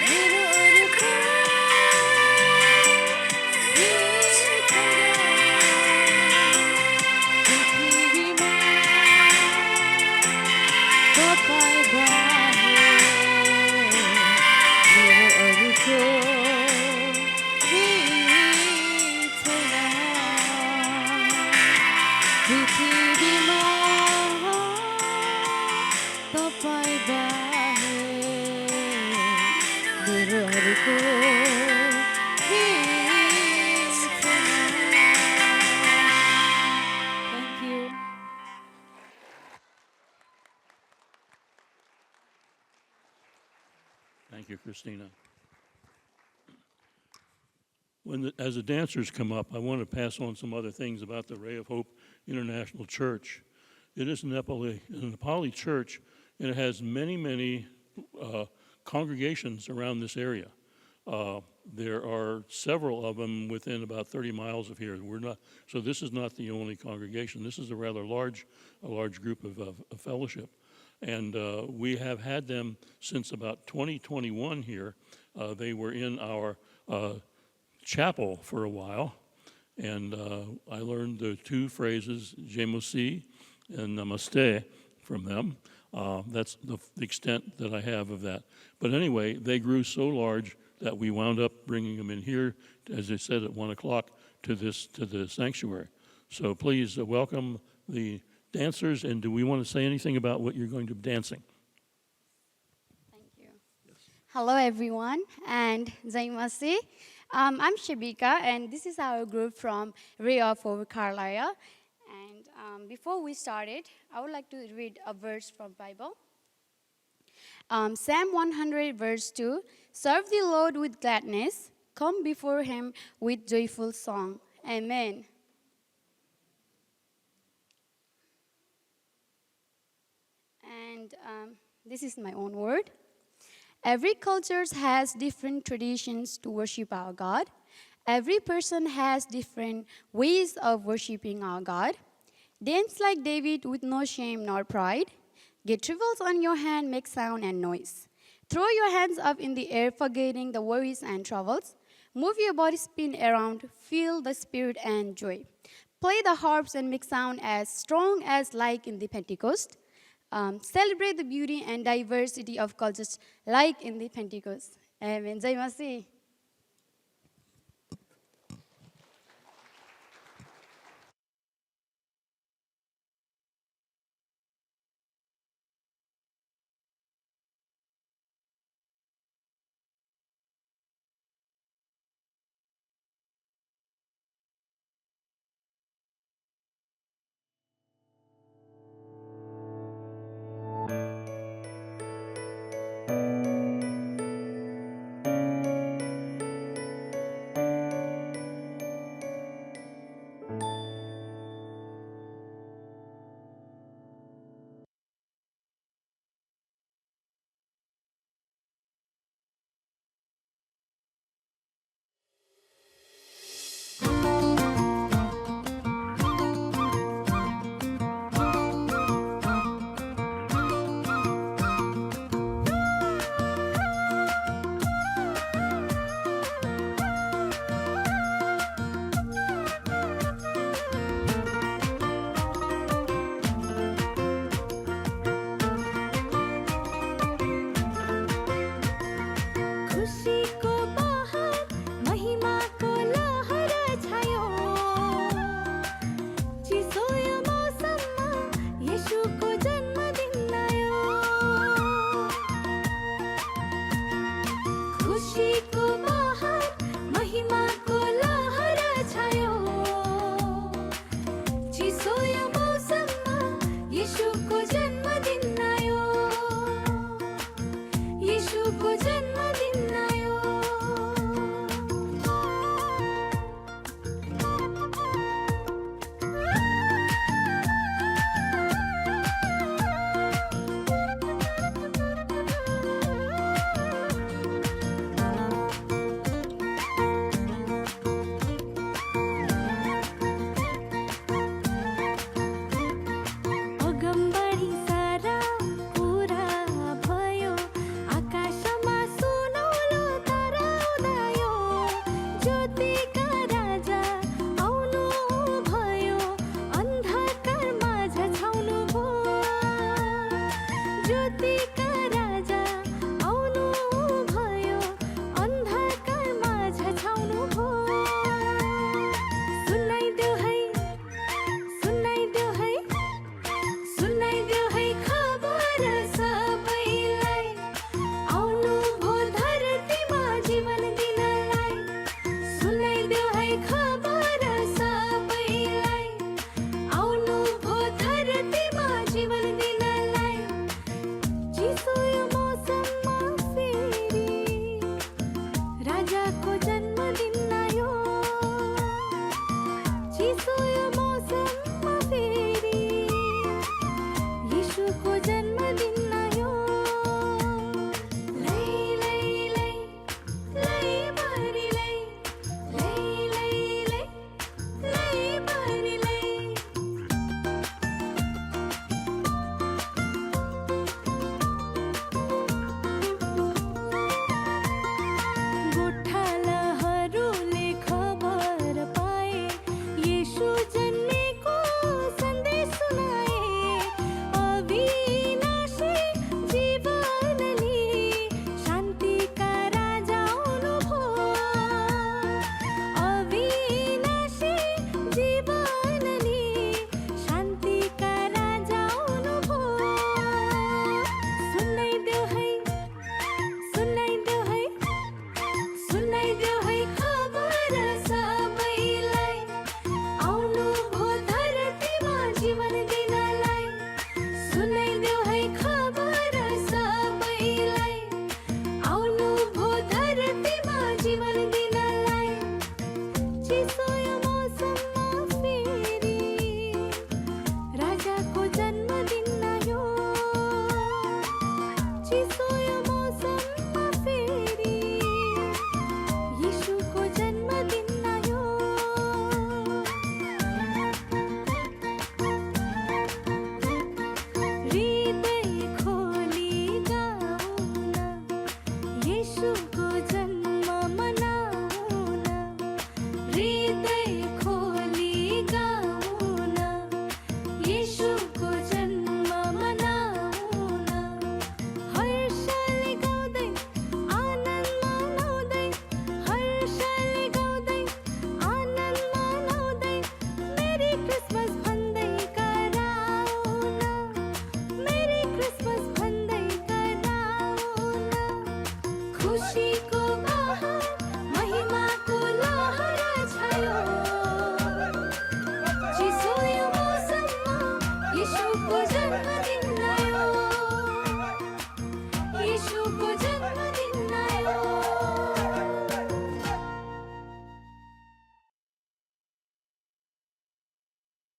मेरो अरूको हित छैन पृथ्वीमा तपाईँ बाहेक मेरो अरूको हित छैन पृथ्वीमा तपाईँ बाहेक मेरो अरूको हित छैन Thank you. Thank you, Kristina. As the dancers come up, I want to pass on some other things about the Ray of Hope International Church. It is a Nepali church, and it has many, many congregations around this area. There are several of them within about 30 miles of here. So this is not the only congregation. This is a rather large group of fellowship. And we have had them since about 2021 here. They were in our chapel for a while, and I learned the two phrases, Emcee and Namaste, from them. That's the extent that I have of that. But anyway, they grew so large that we wound up bringing them in here, as I said, at 1 o'clock to the sanctuary. So please welcome the dancers, and do we want to say anything about what you're going to be dancing? Thank you. Hello, everyone, and Jai Masi. I'm Shabika, and this is our group from Ray of Hope Carlisle. And before we started, I would like to read a verse from Bible. Psalm 100, verse 2, serve the Lord with gladness, come before him with joyful song. Amen. and this is my own word. Every culture has different traditions to worship our God. Every person has different ways of worshiping our God. Dance like David with no shame nor pride. Get trifles on your hand, make sound and noise. Throw your hands up in the air, forgetting the worries and troubles. Move your body, spin around, feel the spirit and joy. Play the harps and make sound as strong as like in the Pentecost. Celebrate the beauty and diversity of cultures like in the Pentecost. Amen. Jai Masih.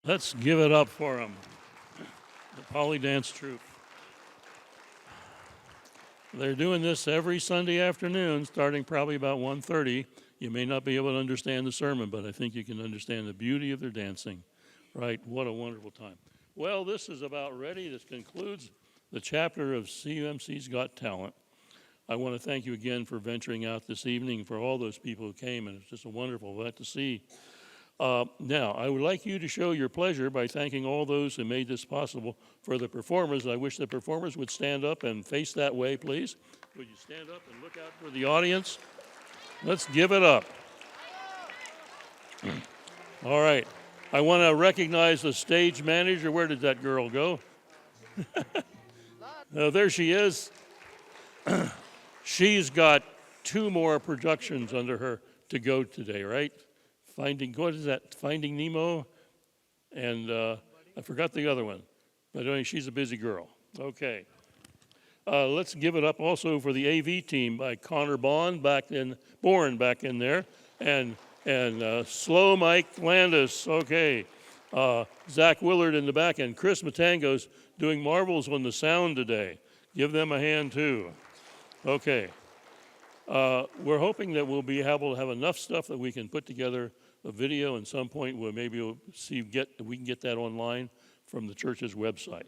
Let's give it up for them. The Poly Dance Troupe. They're doing this every Sunday afternoon, starting probably about 1:30. You may not be able to understand the sermon, but I think you can understand the beauty of their dancing. Right? What a wonderful time. Well, this is about ready. This concludes the chapter of CUMC's Got Talent. I want to thank you again for venturing out this evening, for all those people who came, and it's just a wonderful event to see. Now, I would like you to show your pleasure by thanking all those who made this possible. For the performers, I wish the performers would stand up and face that way, please. Would you stand up and look out for the audience? Let's give it up. All right. I want to recognize the stage manager. Where did that girl go? There she is. She's got 2 more productions under her to go today, right? What is that? Finding Nemo, and I forgot the other one. But anyway, she's a busy girl. Okay. Let's give it up also for the AV team by Connor Bourne back in there, and Slow Mike Landis. Okay. Zach Willard in the back, and Chris Matangos doing marvels on the sound today. Give them a hand too. Okay. We're hoping that we'll be able to have enough stuff that we can put together a video at some point where maybe we'll we can get that online from the church's website.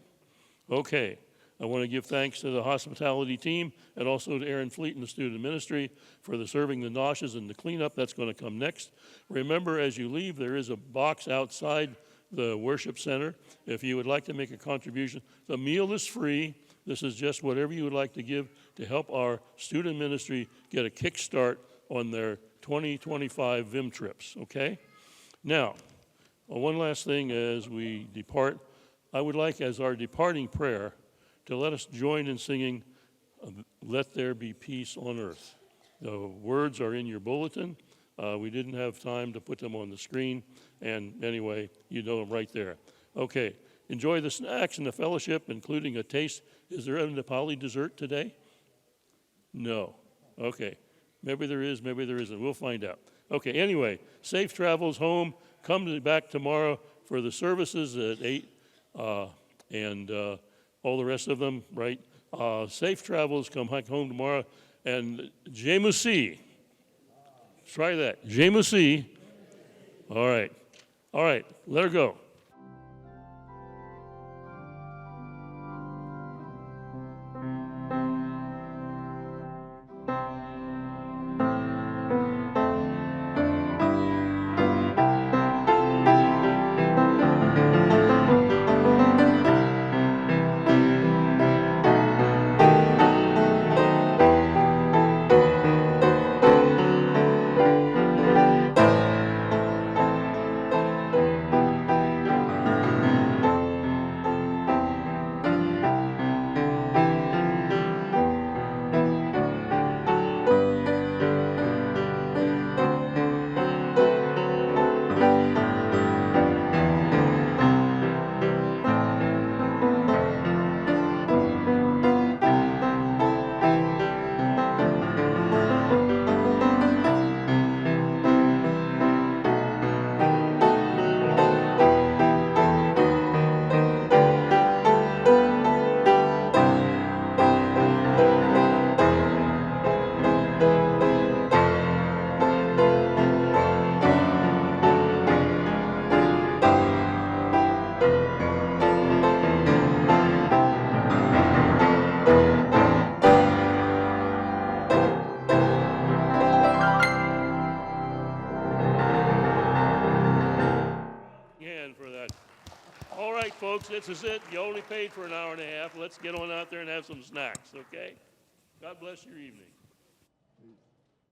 Okay. I want to give thanks to the hospitality team and also to Erin Fleet and the student ministry for the serving the noshes and the cleanup. That's going to come next. Remember, as you leave, there is a box outside the worship center. If you would like to make a contribution, the meal is free. This is just whatever you would like to give to help our student ministry get a kickstart on their 2025 VIM trips, okay? Now, one last thing as we depart, I would like, as our departing prayer, to let us join in singing, Let There Be Peace on Earth. The words are in your bulletin. We didn't have time to put them on the screen, and anyway, you know them right there. Okay, enjoy the snacks and the fellowship, including a taste. Is there a Nepali dessert today? No. Okay. Maybe there is, maybe there isn't. We'll find out. Okay, anyway, safe travels home. Come back tomorrow for the services at 8, and all the rest of them, right? Safe travels, come back home tomorrow. And Emcee. Try that. Emcee. All right. All right, let her go. Folks, this is it. You only paid for an hour and a half. Let's get on out there and have some snacks, okay? God bless your evening.